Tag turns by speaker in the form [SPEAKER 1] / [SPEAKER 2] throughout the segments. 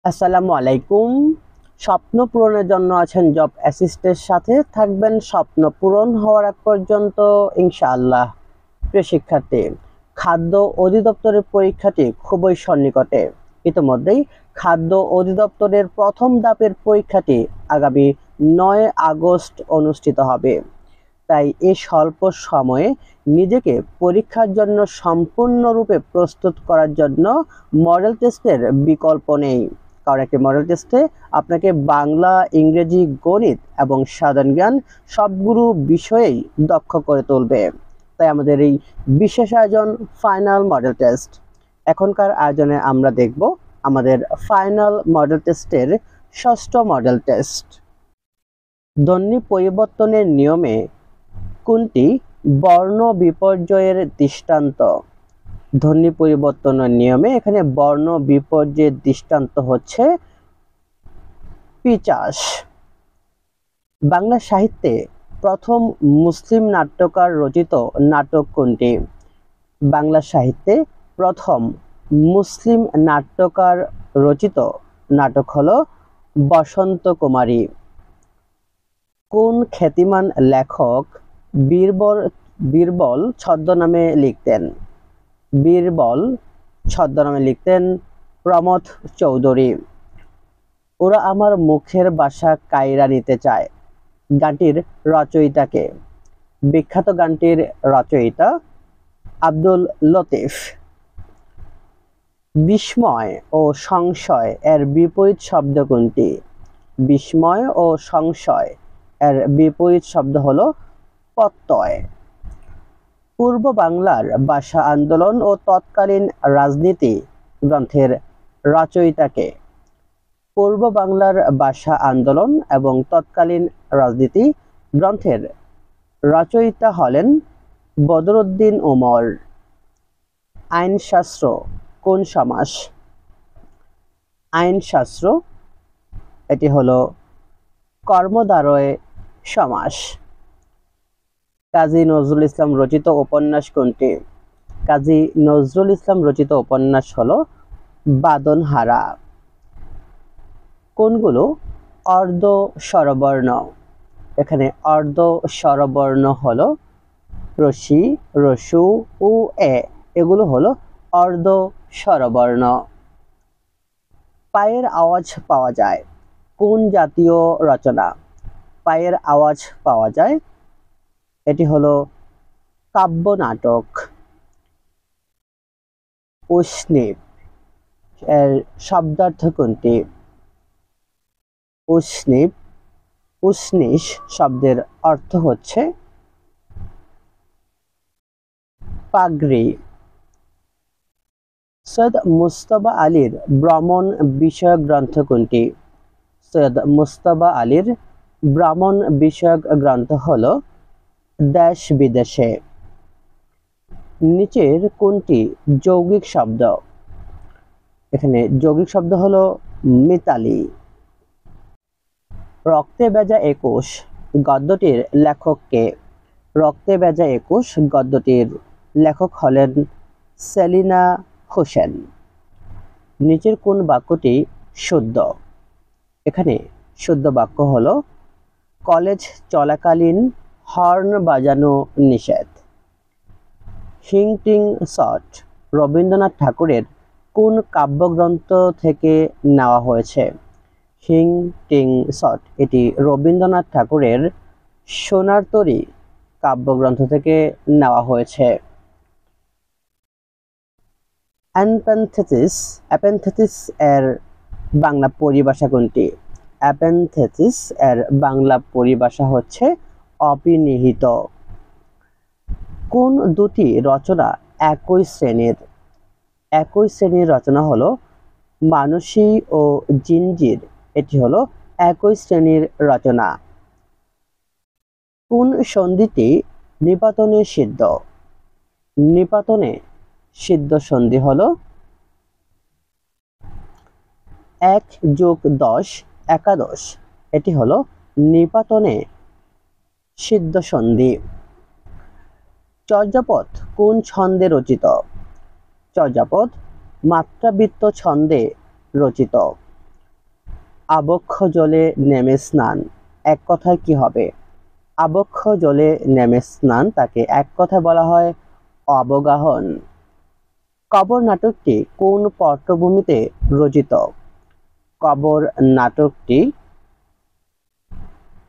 [SPEAKER 1] আসসালামু আলাইকুম। স্বপ্ন পূরণের জন্য আছেন জব অ্যাসিস্টের সাথে থাকবেন স্বপ্ন পূরণ হওয়ার আগ পর্যন্ত ইনশাআল্লাহ। প্রিয় শিক্ষার্থী, খাদ্য অধিদপ্তরের পরীক্ষাটি খুবই সন্নিকটে। ইতিমধ্যেই খাদ্য অধিদপ্তরের প্রথম ধাপের পরীক্ষাটি আগামী 9 আগস্ট অনুষ্ঠিত হবে। তাই এই স্বল্প সময়ে নিজেকে পরীক্ষার জন্য সম্পূর্ণরূপে প্রস্তুত করার জন্য মডেল টেস্টের বিকল্প নেই। কারণ একটি মডেল টেস্টে আপনাকে বাংলা, ইংরেজি, গণিত এবং সাধারণ জ্ঞান সবগুলো বিষয়েই দক্ষ করে তুলবে। তাই আমাদের এই বিশেষ আয়োজন ফাইনাল মডেল টেস্ট। এখনকার আয়োজনে আমরা দেখব আমাদের ফাইনাল মডেল টেস্টের ষষ্ঠ মডেল টেস্ট। ধ্বনি পরিবর্তনের নিয়মে কোনটি বর্ণ বিপর্যয়ের দৃষ্টান্ত? ধ্বনি পরিবর্তনের নিয়মে এখানে বর্ণ বিপর্যয়ের দৃষ্টান্ত হচ্ছে পিচাস। বাংলা সাহিত্যে প্রথম মুসলিম নাট্যকার রচিত নাটক কোনটি? বাংলা সাহিত্যে প্রথম মুসলিম নাট্যকার রচিত নাটক হলো বসন্ত কুমারী। কোন খ্যাতিমান লেখক বীরবল ছদ্মনামে লিখতেন? বীরবল ছদ্মনামে লিখতেন প্রমথ চৌধুরী। ওরা আমার মুখের বাসা কায়রা নিতে চায় গানটির রচয়িতাকে? বিখ্যাত গানটির রচয়িতা আব্দুল লতিফ। বিস্ময় ও সংশয় এর বিপরীত শব্দ কোনটি? বিস্ময় ও সংশয় এর বিপরীত শব্দ হলো প্রত্যয়। পূর্ব বাংলার ভাষা আন্দোলন ও তৎকালীন রাজনীতি গ্রন্থের রচয়িতাকে? পূর্ব বাংলার ভাষা আন্দোলন এবং তৎকালীন রাজনীতি গ্রন্থের রচয়িতা হলেন বদরুদ্দীন উমর। আইনশাস্ত্র কোন সমাস? আইনশাস্ত্র এটি হলো কর্মদ্বারয় সমাস। কাজী নজরুল ইসলাম রচিত উপন্যাস কোনটি? কাজী নজরুল ইসলাম রচিত উপন্যাস হলো বাঁধনহারা। কোনগুলো অর্ধ স্বরবর্ণ? এখানে অর্ধ স্বরবর্ণ হলো রসি, রসু, উ, এ। এগুলো হলো অর্ধ স্বরবর্ণ। পায়ের আওয়াজ পাওয়া যায় কোন জাতীয় রচনা? পায়ের আওয়াজ পাওয়া যায় এটি হলো কাব্য নাটক। উষ্ণীপ এর শব্দার্থ কোনটি? উষ্ণীপ, উষ্ণিস শব্দের অর্থ হচ্ছে পাগড়ি। সৈয়দ মুজতবা আলীর ভ্রমণ বিষয়ক গ্রন্থ কোনটি? সৈয়দ মুজতবা আলীর ভ্রমণ বিষয়ক গ্রন্থ হলো দেশ বিদেশে। নিচের কোনটি যৌগিক শব্দ? এখানে যৌগিক শব্দ হলো মিতালি। রক্তে ভেজা 21 গদ্যটির লেখক কে? রক্তে ভেজা 21 গদ্যটির লেখক হলেন সেলিনা হোসেন। নিচের কোন বাক্যটি শুদ্ধ? এখানে শুদ্ধ বাক্য হলো কলেজ চলাকালীন হর্ন বাজানো নিষেধ। হিং টিং সট রবীন্দ্রনাথ ঠাকুরের কোন কাব্যগ্রন্থ থেকে নেওয়া হয়েছে? হিং টিং সট এটি রবীন্দ্রনাথ ঠাকুরের সোনার তরী কাব্যগ্রন্থ থেকে নেওয়া হয়েছে। অ্যাপেনথেসিস এর বাংলা পরিভাষা কোনটি? অ্যাপেনথেসিস এর বাংলা পরিভাষা হচ্ছে অপিনিহিত। কোন দুটি রচনা একই শ্রেণীর? একই শ্রেণীর রচনা হলো মানসী ও জিঞ্জির। এটি হলো একই শ্রেণীর রচনা। কোন সন্ধিটি নিপাতনে সিদ্ধ? নিপাতনে সিদ্ধ সন্ধি হলো 1+10 একাদশ। এটি হলো নিপাতনে সিদ্ধ সন্ধি। চর্যাপদ কোন ছন্দে রচিত? চর্যাপদ মাত্রাবৃত্ত ছন্দে রচিত। আবক্ষ জলে নেমে স্নান, এক কথায় কি হবে? আবক্ষ জলে নেমে স্নান, তাকে এক কথায় বলা হয় অবগাহন। কবর নাটকটি কোন পটভূমিতে রচিত? কবর নাটকটি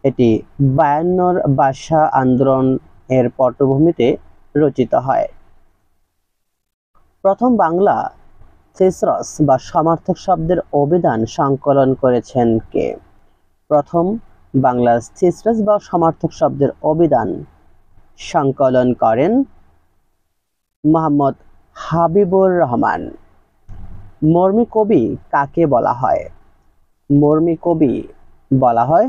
[SPEAKER 1] এটি 52 ভাষা আন্দোলন এর পটভূমিতে রচিত হয়। প্রথম বাংলা থিসরস বা সমার্থক শব্দের অভিধান সংকলন করেছেন কে? প্রথম বাংলা থিসরস বা সমার্থক শব্দের অভিধান সংকলন করেন মোহাম্মদ হাবিবুর রহমান। মরমী কবি কাকে বলা হয়? মরমী কবি বলা হয়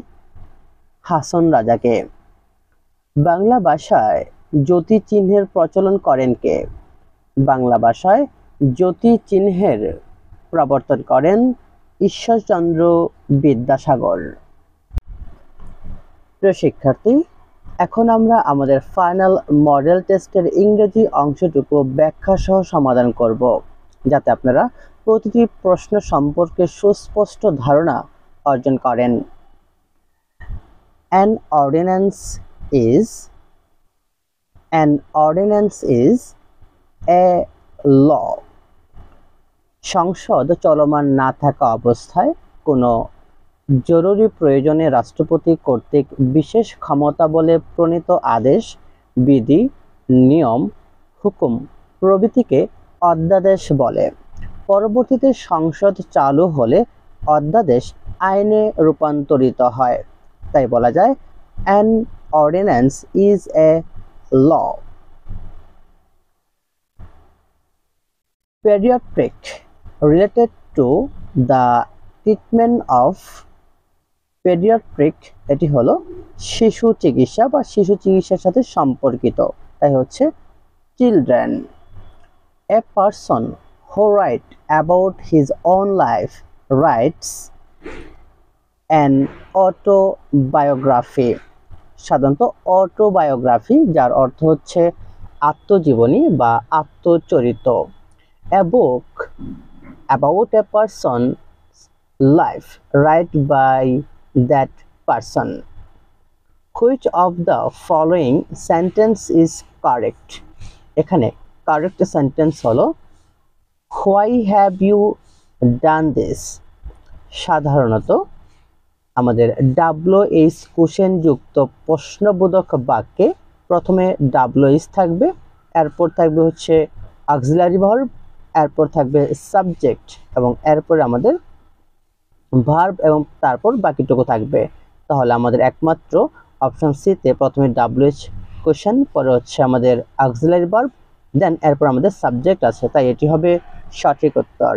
[SPEAKER 1] হাসন রাজাকে। বাংলা ভাষায় জ্যোতি চিহ্নের প্রচলন করেন কে? বাংলা ভাষায় জ্যোতি চিহ্নের প্রবর্তন করেন ঈশ্বরচন্দ্র বিদ্যাসাগর। প্রিয় শিক্ষার্থী, এখন আমরা আমাদের ফাইনাল মডেল টেস্টের ইংরেজি অংশটুকু ব্যাখ্যা সহ সমাধান করব, যাতে আপনারা প্রতিটি প্রশ্ন সম্পর্কে সুস্পষ্ট ধারণা অর্জন করেন। An ordinance is a law. সংসদ চলমান না থাকা অবস্থায় কোনো জরুরি প্রয়োজনে রাষ্ট্রপতি কর্তৃক বিশেষ ক্ষমতা বলে প্রণীত আদেশ, বিধি, নিয়ম, হুকুম প্রভৃতিকে অধ্যাদেশ বলে। পরবর্তীতে সংসদ চালু হলে অধ্যাদেশ আইনে রূপান্তরিত হয়। তাই বলা যায় an ordinance is a law. Pediatric related to the treatment of pediatric, এটি হলো শিশু চিকিৎসা বা শিশু চিকিৎসার সাথে সম্পর্কিত, তাই হচ্ছে children. A person who writes about his own life writes an autobiography. সাধারণত অটোবায়োগ্রাফি, যার অর্থ হচ্ছে আত্মজীবনী বা আত্মচরিত। A book about a person's life written by that person. Which of the following sentence is correct? এখানে কারেক্ট সেন্টেন্স হলো Why have you done this? সাধারণত আমাদের WH কোশ্চেন যুক্ত প্রশ্নবোধক বাক্যে প্রথমে WH থাকবে, এরপর থাকবে হচ্ছে অক্সিলারি ভার্ব, এরপর থাকবে সাবজেক্ট এবং এরপর আমাদের ভার্ব এবং তারপর বাকিটুকু থাকবে। তাহলে আমাদের একমাত্র অপশন সিতে প্রথমে WH কোশ্চেন, পরে হচ্ছে আমাদের অক্সিলারি ভার্ব, দেন এরপর আমাদের সাবজেক্ট আছে, তাই এটি হবে সঠিক উত্তর।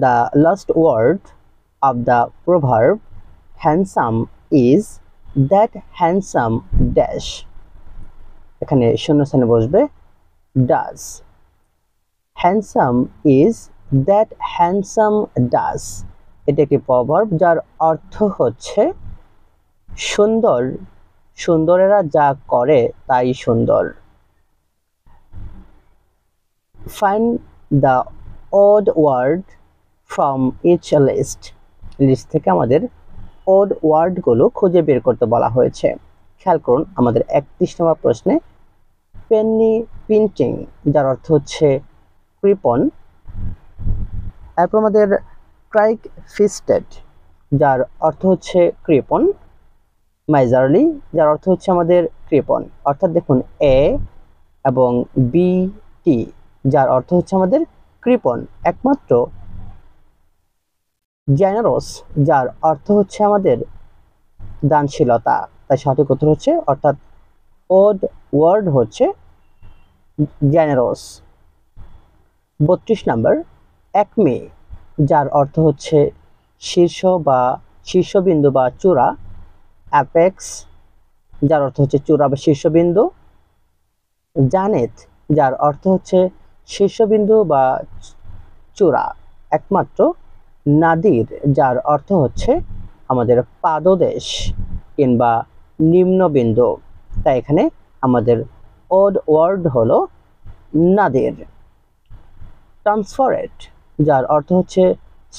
[SPEAKER 1] The last word of the proverb handsome is that handsome dash. এখানে শূন্যস্থানে বসবে does. Handsome is that handsome does. এটি একটি প্রভার্ব যার অর্থ হচ্ছে সুন্দর, সুন্দরেরা যা করে তাই সুন্দর। Find the odd word from each list. List থেকে আমাদের odd word গুলো খুঁজে বের করতে বলা হয়েছে। খেয়াল করুন আমাদের 31 নম্বর প্রশ্নে পেন্নি পিন্টিং, যার অর্থ হচ্ছে কৃপণ। এরপর আমাদের ট্রাইক ফিস্টেড, যার অর্থ হচ্ছে কৃপণ। মাইজারলি, যার অর্থ হচ্ছে আমাদের কৃপণ। অর্থাৎ দেখুন এ এবং বি টি, যার অর্থ হচ্ছে আমাদের কৃপণ। একমাত্র জেনারস, যার অর্থ হচ্ছে আমাদের দানশীলতা, তাই সঠিক উত্তর হচ্ছে অর্থাৎ ওড ওয়ার্ড হচ্ছে জেনারস। 32 নম্বর একমি, যার অর্থ হচ্ছে শীর্ষ বা শীর্ষবিন্দু বা চূড়া। অ্যাপেক্স, যার অর্থ হচ্ছে চূড়া বা শীর্ষবিন্দু। জানেত, যার অর্থ হচ্ছে শীর্ষবিন্দু বা চূড়া। একমাত্র নাদির, যার অর্থ হচ্ছে আমাদের পাদদেশ কিংবা নিম্নবিন্দু, তাই এখানে আমাদের ওড ওয়ার্ড হলো নাদির। ট্রান্সফারেট, যার অর্থ হচ্ছে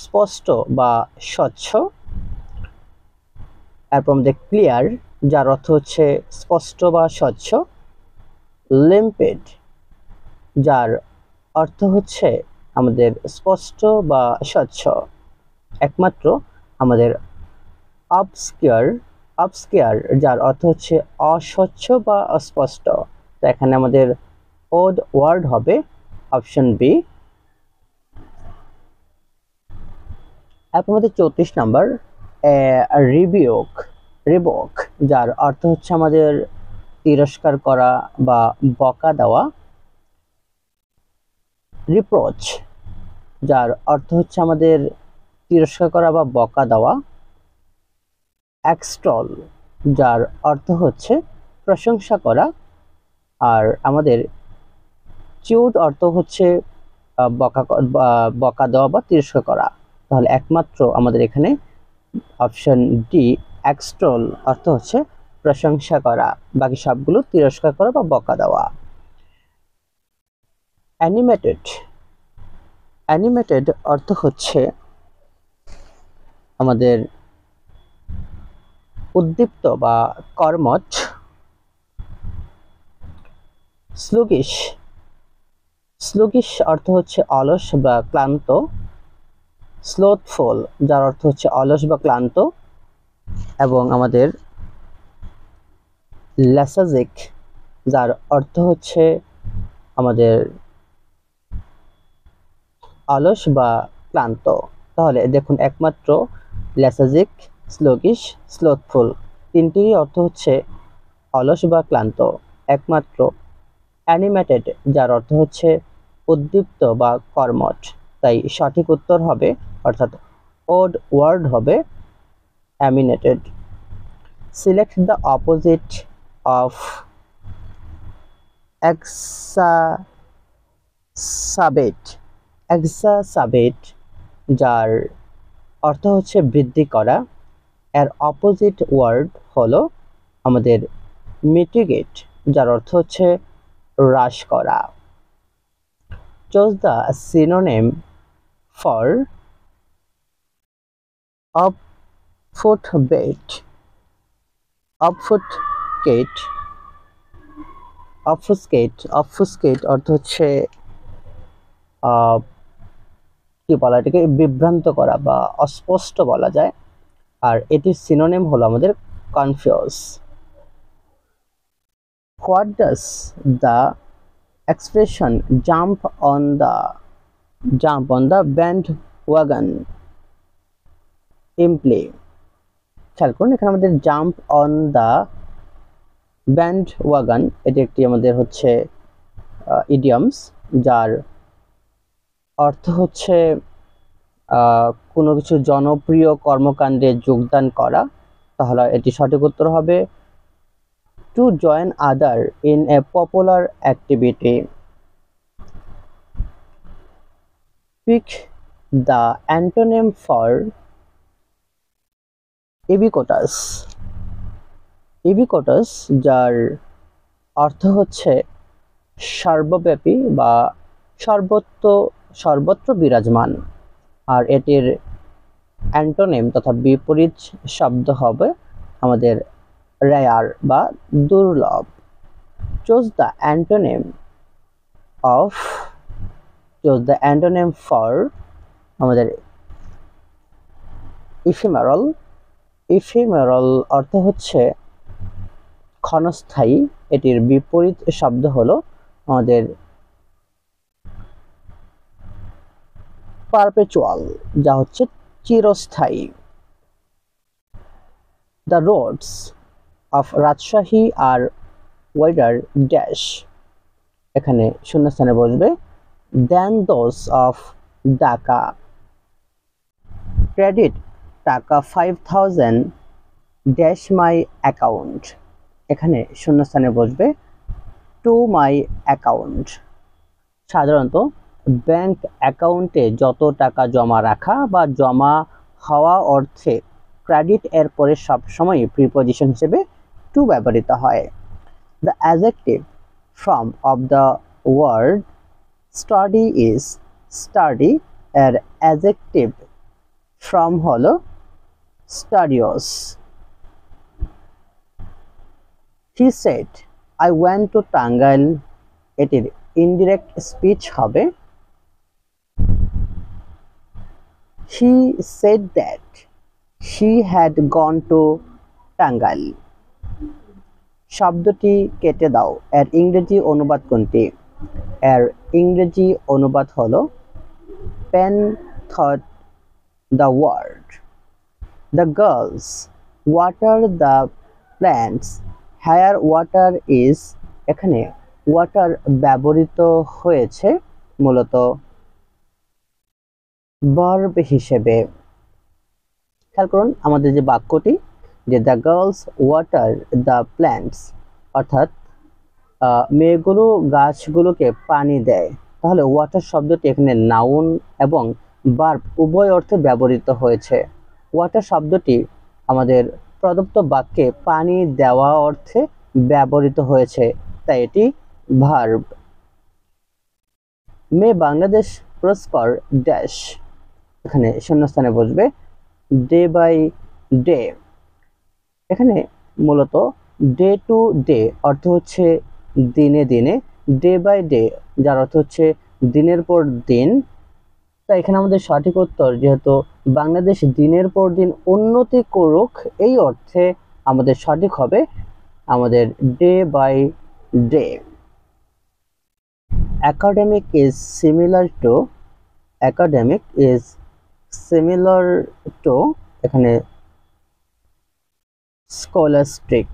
[SPEAKER 1] স্পষ্ট বা স্বচ্ছ। এরপর আমাদের ক্লিয়ার, যার অর্থ হচ্ছে স্পষ্ট বা স্বচ্ছ। লিম্পিড, যার অর্থ হচ্ছে আমাদের স্পষ্ট বা স্বচ্ছ। একমাত্র আমাদের অবস্কিউর, অবস্কিউর, যার অর্থ হচ্ছে অস্বচ্ছ বা অস্পষ্ট। তো এখানে আমাদের ওড ওয়ার্ড হবে অপশন বি। এখন আমাদের 34 নাম্বার রিবিওক, রিবক, যার অর্থ হচ্ছে আমাদের তিরস্কার করা বা বকা দেওয়া। রিপ্রোচ, যার অর্থ হচ্ছে আমাদের তিরস্কার করা বা বকা দেওয়া। এক্সটল, যার অর্থ হচ্ছে প্রশংসা করা। আর আমাদের চিউড অর্থ হচ্ছে বকা দেওয়া বা তিরস্কার করা। তাহলে একমাত্র আমাদের এখানে অপশন ডি এক্সটল অর্থ হচ্ছে প্রশংসা করা, বাকি সবগুলো তিরস্কার করা বা বকা দেওয়া। অ্যানিমেটেড, অ্যানিমেটেড অর্থ হচ্ছে আমাদের উদ্দীপ্ত বা কর্মঠ। স্লুগিশ, স্লুগিশ অর্থ হচ্ছে অলস বা ক্লান্ত। স্লোথফুল, যার অর্থ হচ্ছে অলস বা ক্লান্ত। এবং আমাদের লেসাজিক, যার অর্থ হচ্ছে আমাদের অলস বা ক্লান্ত। তাহলে দেখুন একমাত্র লেসাজিক, স্লোগিশ, স্লোথফুল তিনটিরই অর্থ হচ্ছে অলস বা ক্লান্ত। একমাত্র অ্যানিমেটেড, যার অর্থ হচ্ছে উদ্দীপ্ত বা কর্মঠ। তাই সঠিক উত্তর হবে অর্থাৎ ওড ওয়ার্ড হবে animated. Select the opposite of exacerbate, exacerbate, যার অর্থ হচ্ছে বৃদ্ধি করা। এর অপোজিট ওয়ার্ড হলো আমাদের মিটিগেট, যার অর্থ হচ্ছে হ্রাস করা। চুজ দ্য সিনোনিম ফর অবফুটবেট, অবফুটকেট, অবফুসকেট, অবফুসকেট অর্থ হচ্ছে কি বলা, এটাকে বিভ্রান্ত করা বা অস্পষ্ট বলা যায়। আর এটির সিনোনিম হলো আমাদের confuse. What does the expression jump on the band wagon imply? খেয়াল করুন এখানে আমাদের jump on the band wagon, এটি একটি আমাদের হচ্ছে ইডিয়মস, যার অর্থ হচ্ছে কোনো কিছু জনপ্রিয় কর্মকাণ্ডে যোগদান করা। তাহলে এটি সঠিক উত্তর হবে to join other in a popular activity. Pick the antonym for ubiquitous, ubiquitous, যার অর্থ হচ্ছে সর্বব্যাপী বা সর্বত্র বিরাজমান। আর এটির অ্যান্টোনিম তথা বিপরীত শব্দ হবে আমাদের রেয়ার বা দুর্লভ। Choose the antonym of, choose the antonym for আমাদের ইফিমেরাল। ইফিমেরাল অর্থ হচ্ছে ক্ষণস্থায়ী, এটির বিপরীত শব্দ হলো আমাদের পারপেচুয়াল, যা হচ্ছে চিরস্থায়ী। The roads of Rajshahi are wider dash, এখানে শূন্যস্থানে বসবে than those of Dhaka. Credit taka 5000 dash my account, এখানে শূন্যস্থানে বসবে টু মাই অ্যাকাউন্ট। সাধারণত ব্যাংক অ্যাকাউন্টে যত টাকা জমা রাখা বা জমা হওয়া অর্থে ক্রেডিট এর পরে সবসময় প্রিপোজিশন হিসেবে টু ব্যবহৃত হয়। The adjective form of the word study is study এর অ্যাডজেক্টিভ ফর্ম হলো studious. He said, I went to Tangail, এটির ইনডিরেক্ট স্পিচ হবে He said that she had gone to Tangail. শব্দটি কেটে দাও এর ইংরেজি অনুবাদ কোনটি? এর ইংরেজি অনুবাদ হলো pen thought the word. The girls water the plants. Here water is, এখানে water ব্যবহৃত হয়েছে মূলত verb হিসেবে। খেয়াল করুন আমাদের যে বাক্যটি, যে the girls water the plants, অর্থাৎ মেয়েগুলো গাছগুলোকে পানি দেয়। তাহলে ওয়াটার শব্দটি এখানে নাউন এবং ভার্ব উভয় অর্থে ব্যবহৃত হয়েছে। ওয়াটার শব্দটি আমাদের প্রদত্ত বাক্যে পানি দেওয়া অর্থে ব্যবহৃত হয়েছে, তাই এটি ভার্ব। মে বাংলাদেশ প্রসপার ড্যাশ, এখানে শূন্যস্থানে বসবে ডে বাই ডে। এখানে মূলত ডে টু ডে অর্থ হচ্ছে দিনে দিনে, ডে বাই ডে যার অর্থ হচ্ছে দিনের পর দিন। তাই এখানে আমাদের সঠিক উত্তর, যেহেতু বাংলাদেশ দিনের পর দিন উন্নতি করুক এই অর্থে আমাদের সঠিক হবে আমাদের day by day. academic is similar to, academic is similar to, এখানে scholastic।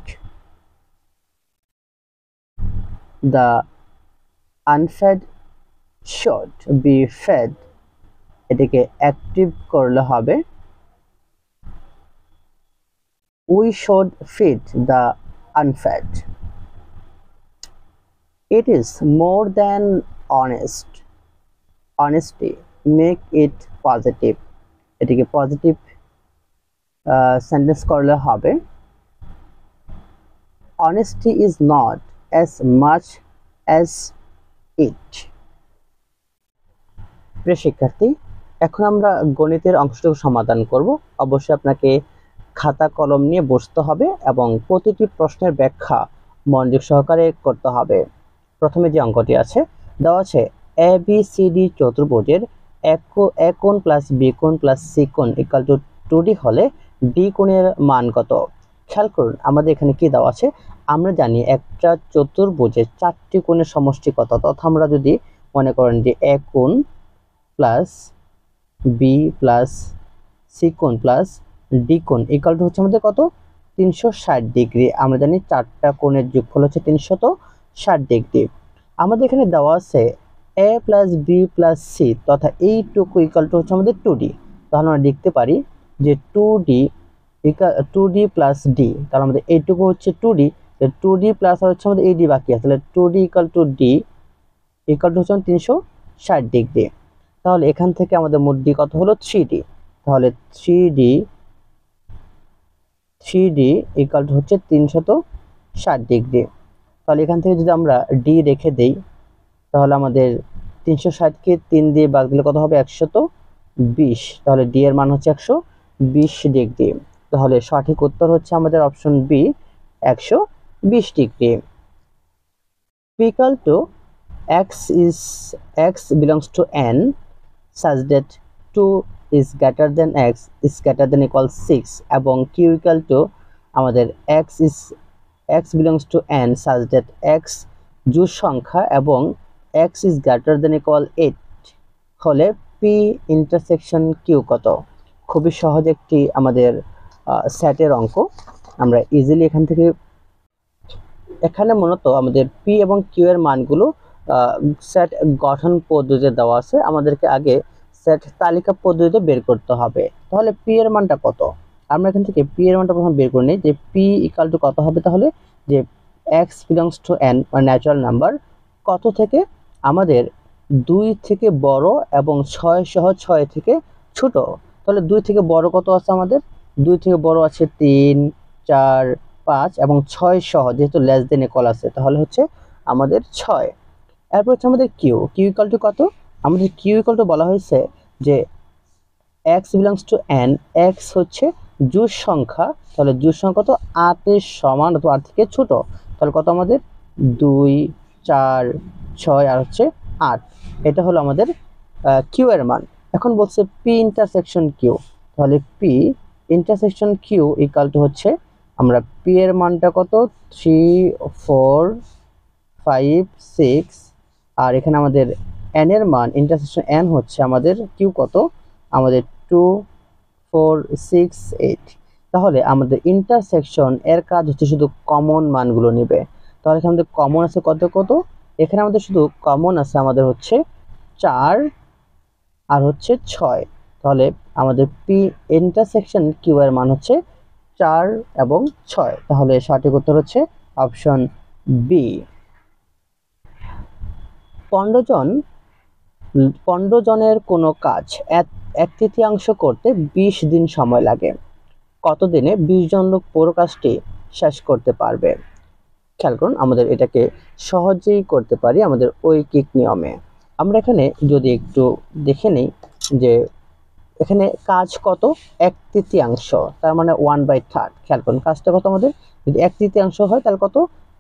[SPEAKER 1] the unfed should be fed, এটিকে অ্যাক্টিভ করলে হবে we should feed the unfed। it is more than honest, honesty make it positive, এটিকে positive sentence করলে হবে honesty is not as much as it। প্রিয় শিক্ষার্থী, এখন আমরা গণিতের অংশটুকু সমাধান করব। অবশ্যই আপনাকে খাতা কলম নিয়ে বসতে হবে এবং প্রতিটি প্রশ্নের ব্যাখ্যা মনোযোগ সহকারে করতে হবে। প্রথমে যে অঙ্কটি আছে, দেওয়া আছে এ বি সি ডি চতুর্ভুজের এ কোণ প্লাস বি কোণ প্লাস সি কোণ ইকুয়াল টু 2D হলে ডি কোণের মান কত? খেয়াল করুন আমাদের এখানে কি দেওয়া আছে, আমরা জানি একটা চতুর্ভুজের 4টি কোণের সমষ্টি কত। তথা আমরা যদি মনে করেন যে এ কোণ প্লাস বি প্লাস সি কোণ প্লাস ডি কোণ ইকুয়াল টু হচ্ছে আমাদের কত? 360 ডিগ্রি। আমরা জানি 4টা কোণের যোগফল হচ্ছে 360 ডিগ্রি। আমাদের এখানে দেওয়া আছে এ প্লাস বি প্লাস সি তথা এইটুকু ইকুয়াল টু হচ্ছে আমাদের 2D। তাহলে আমরা লিখতে পারি যে 2D প্লাস ডি, তাহলে আমাদের এইটুকু হচ্ছে 2D, 2D প্লাস আর হচ্ছে আমাদের এই ডি বাকি আছে, তাহলে 2D equal to D equal to হচ্ছে 360 ডিগ্রি। তাহলে এখান থেকে আমাদের মোট ডি কত হলো? 3D। তাহলে 3D ইকুয়াল টু হচ্ছে 360 ডিগ্রি। তাহলে এখান থেকে যদি আমরা ডি রেখে দেই তাহলে আমাদের 360কে 3 দিয়ে ভাগ দিলে কত হবে? 120। তাহলে ডি এর মান হচ্ছে 120 ডিগ্রি। তাহলে সঠিক উত্তর হচ্ছে আমাদের option B, 120 degree. Equal to x belongs to n such that 2 is greater than x is greater than equal 6 এবং q equal to আমাদের x belongs to n such that x জোড় সংখ্যা এবং x is greater than equal 8 হলে p intersection q কত? খুবই সহজ একটি আমাদের সেটের অঙ্ক। আমরা ইজিলি এখান থেকে, এখানে মূলত আমাদের p এবং q এর মানগুলো সেট গঠন পদ্ধতিতে দেওয়া আছে, আমাদেরকে আগে সেট তালিকা পদ্ধতিতে বের করতে হবে। তাহলে p এর মানটা কত? আমরা এখান থেকে p এর মানটা প্রথমে বের করে নিই যে p ইকুয়াল টু কত হবে। তাহলে যে x বিলংস টু n মানে ন্যাচারাল নাম্বার, কত থেকে? আমাদের 2 থেকে বড় এবং 6 সহ 6 থেকে ছোট। তাহলে 2 থেকে বড় কত আছে আমাদের? 2 থেকে বড় আছে 3, 4, 5 এবং 6 সহ যেহেতু লেস দেন ইকুয়াল আছে তাহলে হচ্ছে আমাদের 6। এরপর হচ্ছে আমাদের কিউ ইকুয়াল টু কত? আমাদের কিউ ইকুয়াল টু বলা হয়েছে যে x belongs to n, x হচ্ছে জোড় সংখ্যা, তাহলে জোড় সংখ্যা তো 8 এর সমান অথবা 8 থেকে ছোট, তাহলে কত আমাদের 2 4 6 আর হচ্ছে 8, এটা হলো আমাদের কিউ এর মান। এখন বলছে পি ইন্টারসেকশন কিউ, তাহলে P intersection Q equal to হচ্ছে আমরা পি এর মানটা কত 3 4 5 6, আর এখানে আমাদের n এর মান ইন্টারসেকশন n হচ্ছে আমাদের কিউ কত আমাদের 2 4 6 8, তাহলে আমাদের ইন্টারসেকশন এর কাজ হচ্ছে শুধু কমন মানগুলো নেবে। তাহলে এখানে আমাদের কমন আছে কত কত, এখানে আমাদের শুধু কমন আছে আমাদের হচ্ছে 4 আর হচ্ছে 6, তাহলে আমাদের পি ইন্টারসেকশন কিউ এর মান হচ্ছে 4 এবং 6, তাহলে সঠিক উত্তর হচ্ছে অপশন বি। 15 জনের কোনো কাজ এক তৃতীয়াংশ করতে 20 দিন সময় লাগে, কত দিনে 20 জন লোক পুরো কাজটি শেষ করতে পারবে? খেয়াল করুন, আমাদের এটাকে সহজেই করতে পারি আমাদের ঐকিক নিয়মে। আমরা এখানে যদি একটু দেখে নিই যে এখানে কাজ কত এক তৃতীয়াংশ, তার মানে 1/3। খেয়াল করুন কাজটা কত আমাদের, যদি এক তৃতীয়াংশ হয় তাহলে কত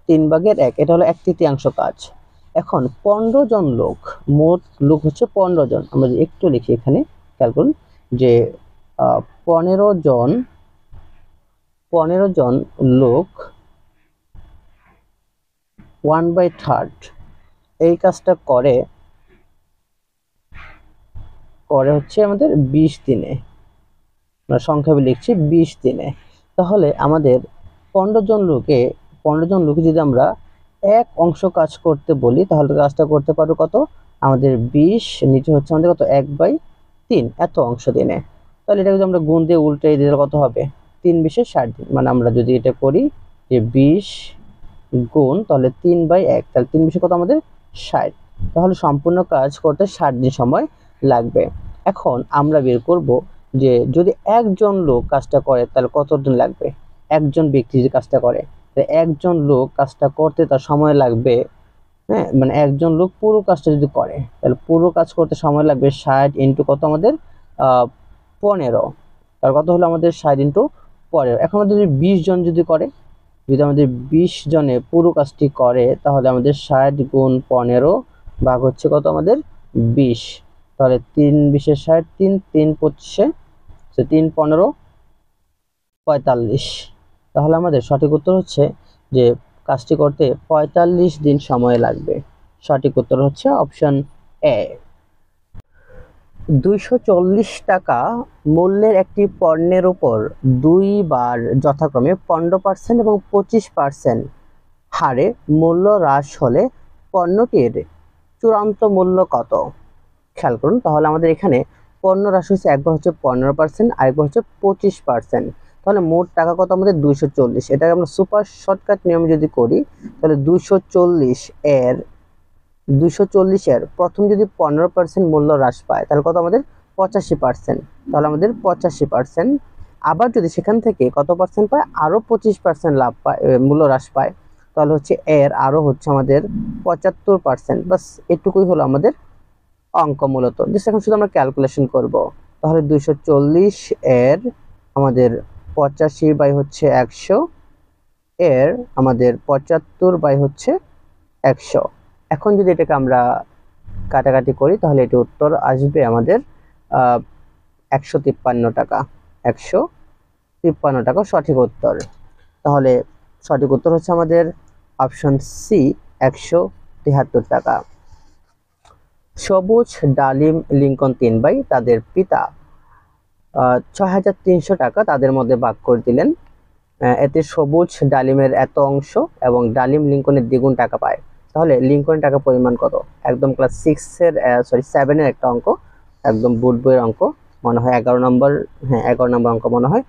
[SPEAKER 1] 3/1, এটা হলো এক তৃতীয়াংশ কাজ। এখন 15 জন লোক, মোট লোক হচ্ছে 15 জন, আমরা যদি একটু লিখি এখানে খেয়াল করুন যে 15 জন লোক 1/3 এই কাজটা করে হচ্ছে আমাদের 20 দিনে, আমরা সংখ্যা লিখছি 20 দিনে। তাহলে আমাদের 15 জন লোকে যদি আমরা এক অংশ কাজ করতে বলি, তাহলে কাজটা করতে পারবো কত আমাদের 20 নিচে হচ্ছে আমাদের কত 1/3 এত অংশ দিনে। তাহলে এটা যদি আমরা গুণ দিয়ে উল্টে দিলে কত হবে 3 20 60 দিন, মানে আমরা যদি এটা করি যে 20 গুণ তাহলে 3/1, তাহলে 3 20 কত আমাদের 60, তাহলে সম্পূর্ণ কাজ করতে 60 দিন সময় লাগবে। এখন আমরা বের করব যে যদি একজন লোক কাজটা করে তাহলে কত দিন লাগবে, একজন ব্যক্তি যদি কাজটা করে তাহলে একজন লোক কাজটা করতে তার সময় লাগবে, হ্যাঁ মানে একজন লোক পুরো কাজটা যদি করে তাহলে পুরো কাজ করতে সময় লাগবে 60 ইন্টু কত আমাদের 15, তার কত হলো আমাদের 60 ইন্টু 15। এখন আমাদের যদি 20 জন যদি করে, যদি আমাদের 20 জনে পুরো কাজটি করে তাহলে আমাদের 60 গুণ 15 ভাগ হচ্ছে কত আমাদের 20, তাহলে 3 20 60, 3 3 25, 3 15 45, তাহলে আমাদের সঠিক উত্তর হচ্ছে যে কাজটি করতে 45 দিন সময় লাগবে। সঠিক উত্তর হচ্ছে অপশন এ। 240 টাকা মূল্যের একটি পণ্যের উপর 2 বার যথাক্রমে 15% এবং 25% হারে মূল্য হ্রাস হলে পণ্যটির চূড়ান্ত মূল্য কত? খেয়াল করুন, তাহলে আমাদের এখানে পণ্য হ্রাস হচ্ছে, একবার হচ্ছে 15%, আরেকবার হচ্ছে 25%, তাহলে মোট টাকা কত আমাদের 240। এটাকে আমরা সুপার শর্টকাট নিয়ম যদি করি তাহলে 240 এর প্রথম যদি 15% মূল্য হ্রাস পায় তাহলে কত আমাদের 85%, তাহলে আমাদের 85%, আবার যদি সেখান থেকে কত পার্সেন্ট পায় আরো 25% লাভ পায়, মূল্য হ্রাস পায়, তাহলে হচ্ছে এর আরো হচ্ছে আমাদের 75%। বাস এটুকুই হলো আমাদের অঙ্ক মূলত। জাস্ট এখন শুধু আমরা ক্যালকুলেশন করব, তাহলে 240 এর আমাদের 85 বাই হচ্ছে 100 এর আমাদের 75 বাই হচ্ছে 100। এখন যদি এটাকে আমরা কাটাকাটি করি তাহলে এটি উত্তর আসবে আমাদের 153 টাকা। 153 টাকা সঠিক উত্তর। তাহলে সঠিক উত্তর হচ্ছে আমাদের অপশন সি 173 টাকা। সবুজ ডালিম লিঙ্কন 3 ভাই, তাদের পিতা 6300 টাকা তাদের মধ্যে ভাগ করে দিলেন, এতে সবুজ ডালিমের এত অংশ এবং ডালিম লিঙ্কনের দ্বিগুণ টাকা পায়, তাহলে লিঙ্কনের টাকা পরিমাণ কত? একদম ক্লাস 7 এর একটা অঙ্ক, একদম বোর্ড বইয়ের অঙ্ক মনে হয় 11 নম্বর, হ্যাঁ 11 নম্বর অঙ্ক মনে হয়।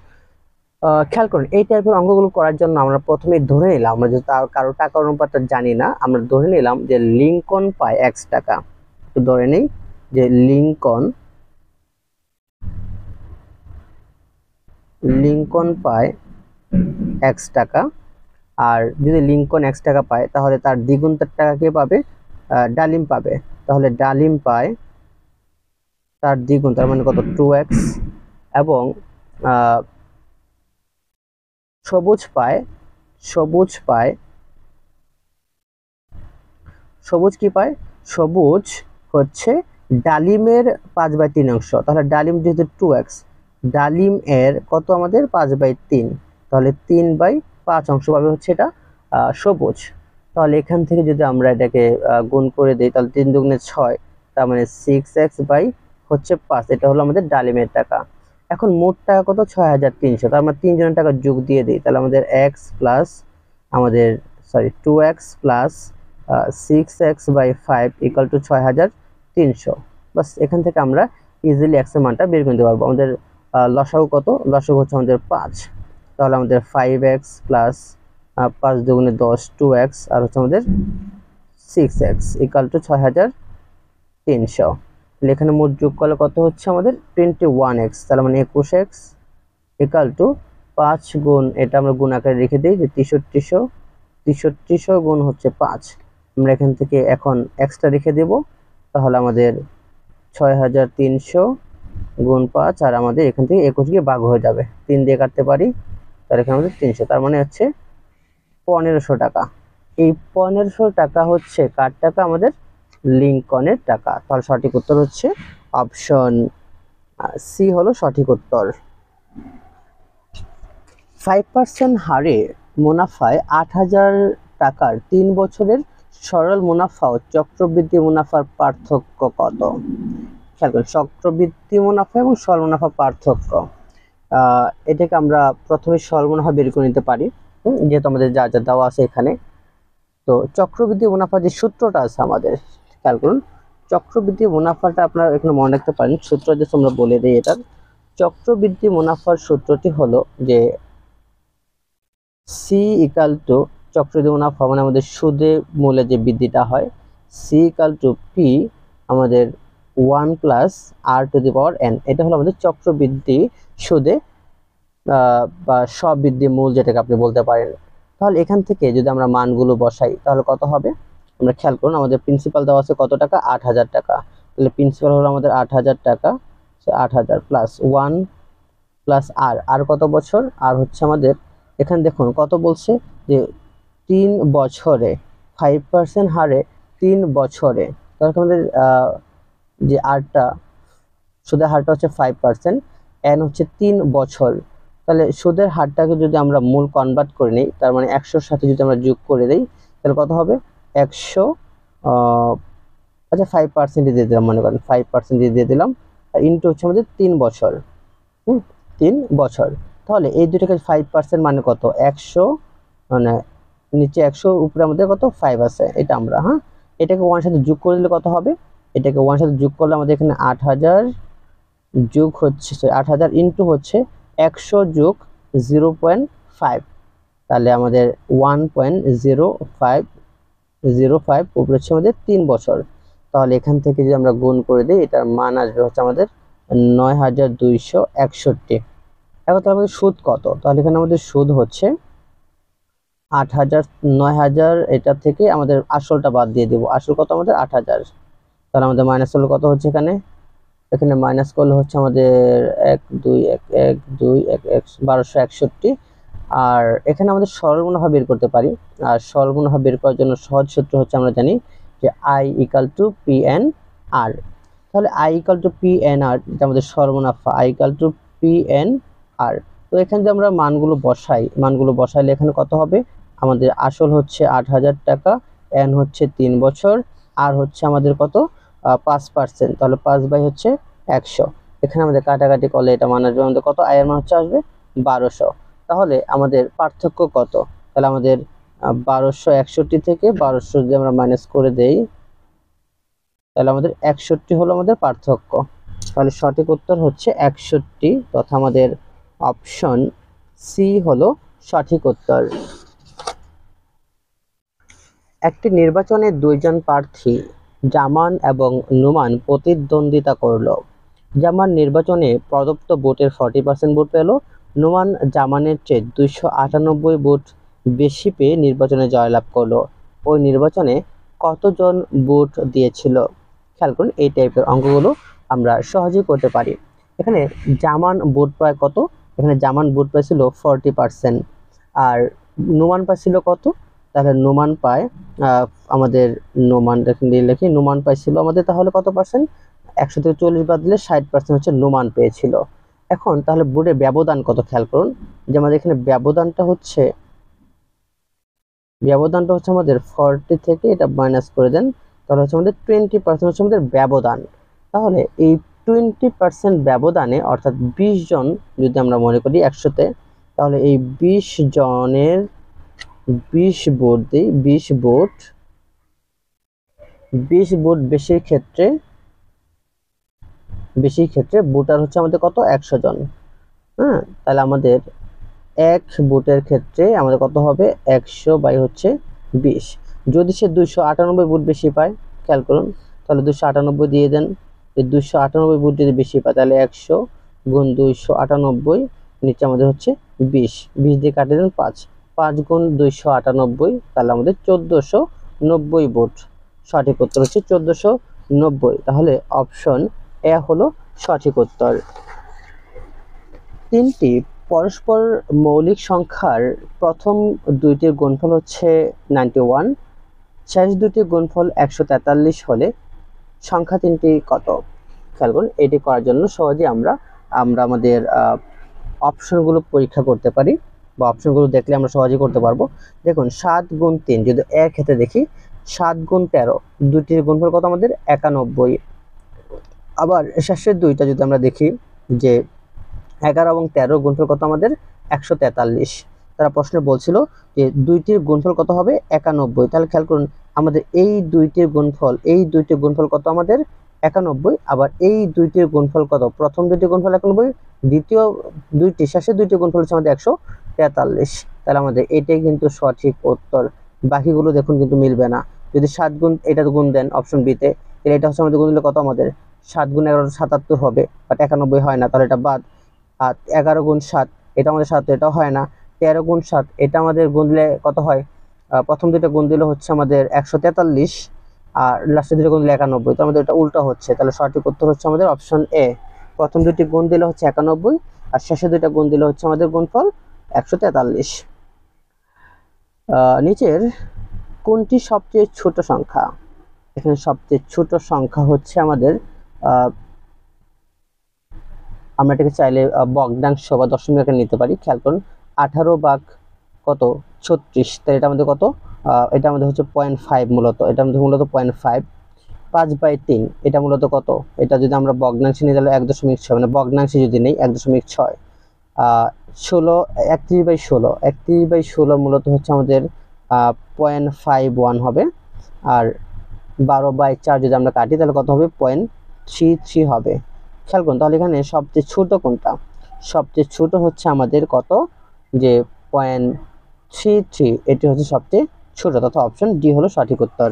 [SPEAKER 1] খেয়াল করুন এই টাইপের অঙ্কগুলো করার জন্য আমরা প্রথমে ধরে নিলাম, আমরা যদি কারো টাকা অনুপাতটা জানি না, আমরা ধরে নিলাম যে লিঙ্কন পায় x টাকা। একটু ধরে নেই যে লিঙ্কন পায় x টাকা, আর যদি লিঙ্কন x টাকা পায় তাহলে তার দ্বিগুণ টাকা কে পাবে? ডালিম পাবে, তাহলে ডালিম পায় তার দ্বিগুণ, তার মানে কত 2x, এবং সবুজ পায় সবুজ কি পায়? সবুজ হচ্ছে ডালিমের 5/3 তাহলে ডালিম যেহেতু 2x, ডালিম এর কত আমাদের 5/3, তাহলে 3/5 অংশ পাবে হচ্ছে এটা সবুজ। তাহলে এখান থেকে যদি আমরা এটাকে গুণ করে দিই তাহলে 3 দুগুণে 6, তার মানে 6x বাই হচ্ছে 5, এটা হলো আমাদের ডালিমের টাকা। এখন মোট টাকা কত? 6300। তার আমরা 3 জনের টাকা যোগ দিয়ে দিই, তাহলে আমাদের x প্লাস আমাদের 2x plus 6x by 5 equal to 6300। বাস এখান থেকে আমরা ইজিলি x এর মানটা বের করে নিতে পারবো। আমাদের লসাগু কত? লসাগু হচ্ছে আমাদের 5, তাহলে আমাদের 5x প্লাস 5 দুগুণে 10 2x আর হচ্ছে আমাদের 6x ইকুয়াল টু 6300। এখানে মোট যোগ করলে কত হচ্ছে আমাদের 21x, তাহলে মানে 21x ইকুয়াল টু 5 গুণ, এটা আমরা গুণ আকারে রেখে দিই যে 6300 গুণ হচ্ছে 5। আমরা এখান থেকে এখন এক্সট্রা রেখে দেব, তাহলে আমাদের 6300 গুণ 5, আর আমাদের এখান থেকে 21 গিয়ে ভাগ হয়ে যাবে, 3 দিয়ে কাটতে পারি, তাহলে এখানে আমাদের 300, তার মানে হচ্ছে 1500 টাকা। এই 1500 টাকা হচ্ছে কার টাকা? আমাদের লিঙ্কনের টাকা। তাহলে সঠিক উত্তর হচ্ছে অপশন সি হলো সঠিক উত্তর। 5% হারে মুনাফায় 8000 টাকার 3 বছরের সরল মুনাফা ও চক্রবৃদ্ধি মুনাফার পার্থক্য কত? খেয়াল করুন, চক্রবৃদ্ধি মুনাফা এবং সরল মুনাফা পার্থক্য, এটাকে আমরা প্রথমে সরল মুনাফা বের করে নিতে পারি, যেহেতু আমাদের যা যা দেওয়া আছে এখানে। তো চক্রবৃদ্ধি মুনাফার যে সূত্রটা আছে আমাদের, খেয়াল করুন, চক্রবৃদ্ধি মুনাফাটা আপনারা এখানে মনে রাখতে পারেন, সূত্র যে আমরা বলে দিই। এটার চক্রবৃদ্ধি মুনাফার সূত্রটি হলো যে সি ইকাল টু চক্রবৃদ্ধি মুনাফা মানে আমাদের সুদে মূলে যে বৃদ্ধিটা হয়, সি ইকাল টু পি আমাদের 1 plus R to the power N, এটা হলো আমাদের চক্রবৃদ্ধি সুদে বা স্ববৃদ্ধি মূল যেটাকে আপনি বলতে পারেন। তাহলে এখান থেকে যদি আমরা মানগুলো বসাই তাহলে কত হবে? আমরা খেয়াল করুন, আমাদের প্রিন্সিপাল দেওয়া আছে কত টাকা? 8000 টাকা। তাহলে প্রিন্সিপাল হলো আমাদের 8000 টাকা, 8000 প্লাস 1 প্লাস আর কত বছর? আর হচ্ছে আমাদের এখানে দেখুন কত বলছে যে 3 বছরে 5% হারে 3 বছরে, তাহলে আমাদের যে আরটা সুদের হারটা হচ্ছে 5%, এন হচ্ছে 3 বছর। তাহলে সুদের হারটাকে যদি আমরা মূল কনভার্ট করে নিই, তার মানে 100-র সাথে যদি আমরা যোগ করে দিই তাহলে কত হবে? 100 আচ্ছা 5% দিয়ে দিলাম, মনে করেন 5% দিয়ে দিলাম, আর ইন্টু হচ্ছে আমাদের 3 বছর, 3 বছর। তাহলে এই দুটোকে 5% মানে কত? 100, মানে নিচে 100 উপরে আমাদের কত 5 আছে, এটা আমরা এটাকে 1 সাথে যোগ করে দিলে কত হবে? এটাকে 1 সাথে যোগ করলে আমাদের এখানে 8000 যোগ হচ্ছে 8000 ইন্টু হচ্ছে 100 যোগ 0.5, তাহলে আমাদের 1.0505 উপরে হচ্ছে আমাদের 3 বছর। তাহলে এখান থেকে যদি আমরা গুণ করে দিই এটার মান আসবে হচ্ছে আমাদের 9261। এখন তাহলে আমাদের সুদ কত? তাহলে এখানে আমাদের সুদ হচ্ছে 8000, 9000, এটা থেকে আমাদের আসলটা বাদ দিয়ে দিব। আসল কত আমাদের? 8000। তাহলে আমাদের মাইনাস করলে কত হচ্ছে? এখানে মাইনাস করলে হচ্ছে আমাদের 1261, আর এখানে আমাদের সরল মুনাফা বের করতে পারি। আর সরল মুনাফা বের করার জন্য সহজ সূত্র হচ্ছে আমরা জানি যে I equal to P N R. তাহলে I equal to P N R, এটা আমাদের সরল মুনাফা, I equal to P N R. তো এখানে যে আমরা মানগুলো বসাইলে এখানে কত হবে? আমাদের আসল হচ্ছে 8000 টাকা, এন হচ্ছে 3 বছর, আর হচ্ছে আমাদের কত 5%, তাহলে 5 বাই হচ্ছে 100। এখানে আমাদের কাটাকাটি করলে এটা মান আসবে আমাদের কত? আয়ের মান হচ্ছে আসবে 1200। তাহলে আমাদের পার্থক্য কত? তাহলে আমাদের 1261 থেকে 1200 যদি আমরা মাইনাস করে দেই তাহলে আমাদের 61 হলো আমাদের পার্থক্য। তাহলে সঠিক উত্তর হচ্ছে 61, তথা আমাদের অপশন সি হলো সঠিক উত্তর। একটি নির্বাচনে 2 জন প্রার্থী জামান এবং নুমান প্রতিদ্বন্দ্বিতা করল। জামান নির্বাচনে প্রদত্ত ভোটের 40% ভোট পেল, নুমান জামানের চেয়ে 298 ভোট বেশি পেয়ে নির্বাচনে জয়লাভ করলো। ওই নির্বাচনে কতজন ভোট দিয়েছিল? খেয়াল করুন এই টাইপের অঙ্কগুলো আমরা সহজেই করতে পারি। এখানে জামান বুট প্রায় কত, এখানে জামান বুট প্রায় ছিল 40%, আর নোমান পায় ছিল কত, তাহলে নোমান পায় আমাদের নোমান লিখি নোমান পায় ছিল আমাদের তাহলে কত পার্সেন্ট, 100 থেকে 40 বাদ দিলে 60% হচ্ছে নোমান পেয়েছিল। এখন তাহলে বুটের ব্যবধান কত খেয়াল করুন, যে আমাদের এখানে ব্যবধানটা হচ্ছে আমাদের 40 থেকে এটা মাইনাস করে দেন, তাহলে হচ্ছে আমাদের 20% হচ্ছে আমাদের ব্যবধান। তাহলে এই 20% ব্যবধানে অর্থাৎ 20 জন যদি আমরা মনে করি 100-তে, তাহলে এই 20 জনের 20 ভোট দিই, 20 ভোট বেশির ক্ষেত্রে ভোটার হচ্ছে আমাদের কত 100 জন। হ্যাঁ, তাহলে আমাদের এক ভোটের ক্ষেত্রে আমাদের কত হবে 100 বাই হচ্ছে 20। যদি সে 298 ভোট বেশি পায়, খেয়াল করুন, তাহলে 298 দিয়ে দেন। এই 298 ভোট যদি বেশি পায় তাহলে 100 গুণ 298, নিচে আমাদের হচ্ছে 20 দিয়ে কাটিয়ে দেন 5 গুণ 298, তাহলে আমাদের 1490 ভোট। সঠিক উত্তর হচ্ছে 1490। তাহলে অপশন এ হলো সঠিক উত্তর। তিনটি পরস্পর মৌলিক সংখ্যার প্রথম দুইটির গুণফল হচ্ছে 91, শেষ দুইটির গুণফল 143 হলে সংখ্যা তিনটি কত? খেয়াল করুন, এটি করার জন্য সহজে আমরা আমাদের অপশনগুলো পরীক্ষা করতে পারি, বা অপশনগুলো দেখলে আমরা সহজেই করতে পারবো। দেখুন 7 গুণ 3 যদি এর ক্ষেত্রে দেখি, 7 গুণ 13 দুইটির গুণফল কত আমাদের 91। আবার শেষের দুইটা যদি আমরা দেখি যে 11 এবং 13 গুণফল কত আমাদের 143। তারা প্রশ্নে বলছিল যে দুইটির গুণফল কত হবে 91। তাহলে খেয়াল করুন আমাদের এই দুইটির গুণফল কত আমাদের 91, আবার এই দুইটির গুণফল কত, প্রথম দুইটির গুণফল 91, দ্বিতীয় দুইটি শেষের দুইটির গুণফল হচ্ছে আমাদের 143। তাহলে আমাদের এটাই কিন্তু সঠিক উত্তর। বাকিগুলো দেখুন কিন্তু মিলবে না। যদি 7 গুণ এটা গুণ দেন অপশন বিতে, তাহলে এটা হচ্ছে আমাদের গুণ দিলে কত আমাদের 7 গুণ 11 77 হবে, বাট 91 হয় না, তাহলে এটা বাদ। আর 11 গুণ 7 এটা আমাদের 7, এটাও হয় না। 13 গুণ 7 এটা আমাদের গুণ দিলে কত হয়, প্রথম দুইটা গুণ দিলে হচ্ছে আমাদের 143, আর লাস্টের দুটো গুণ দিলে 91, তো আমাদের এটা উল্টো হচ্ছে। তাহলে সঠিক উত্তর হচ্ছে আমাদের অপশন এ, প্রথম দুটি গুণ দিলে হচ্ছে 91, আর শেষে দুইটা গুণ দিলে হচ্ছে আমাদের গুণফল 143। নিচের কোনটি সবচেয়ে ছোট সংখ্যা? এখানে সবচেয়ে ছোট সংখ্যা হচ্ছে আমাদের আমরা এটাকে চাইলে ভগ্নাংশ বা দশমিক আকারে নিতে পারি। খেয়াল করুন 18 ভাগ কত 36, তাহলে এটা আমাদের কত, এটা আমাদের হচ্ছে 0.5, মূলত এটা আমাদের মূলত 0.5। 5/3 এটা মূলত কত, এটা যদি আমরা ভগ্নাংশে নিয়ে তাহলে 1.6, মানে ভগ্নাংশে যদি নেই 1.6। 16 31/16 মূলত হচ্ছে আমাদের 0.51 হবে, আর 12/4 যদি আমরা কাটি তাহলে কত হবে 0.33 হবে। খেয়াল করুন তাহলে এখানে সবচেয়ে ছোট কোনটা, সবচেয়ে ছোট হচ্ছে আমাদের কত, যে 0.33, এটি হচ্ছে সবচেয়ে ছোট, তথা অপশন ডি হলো সঠিক উত্তর।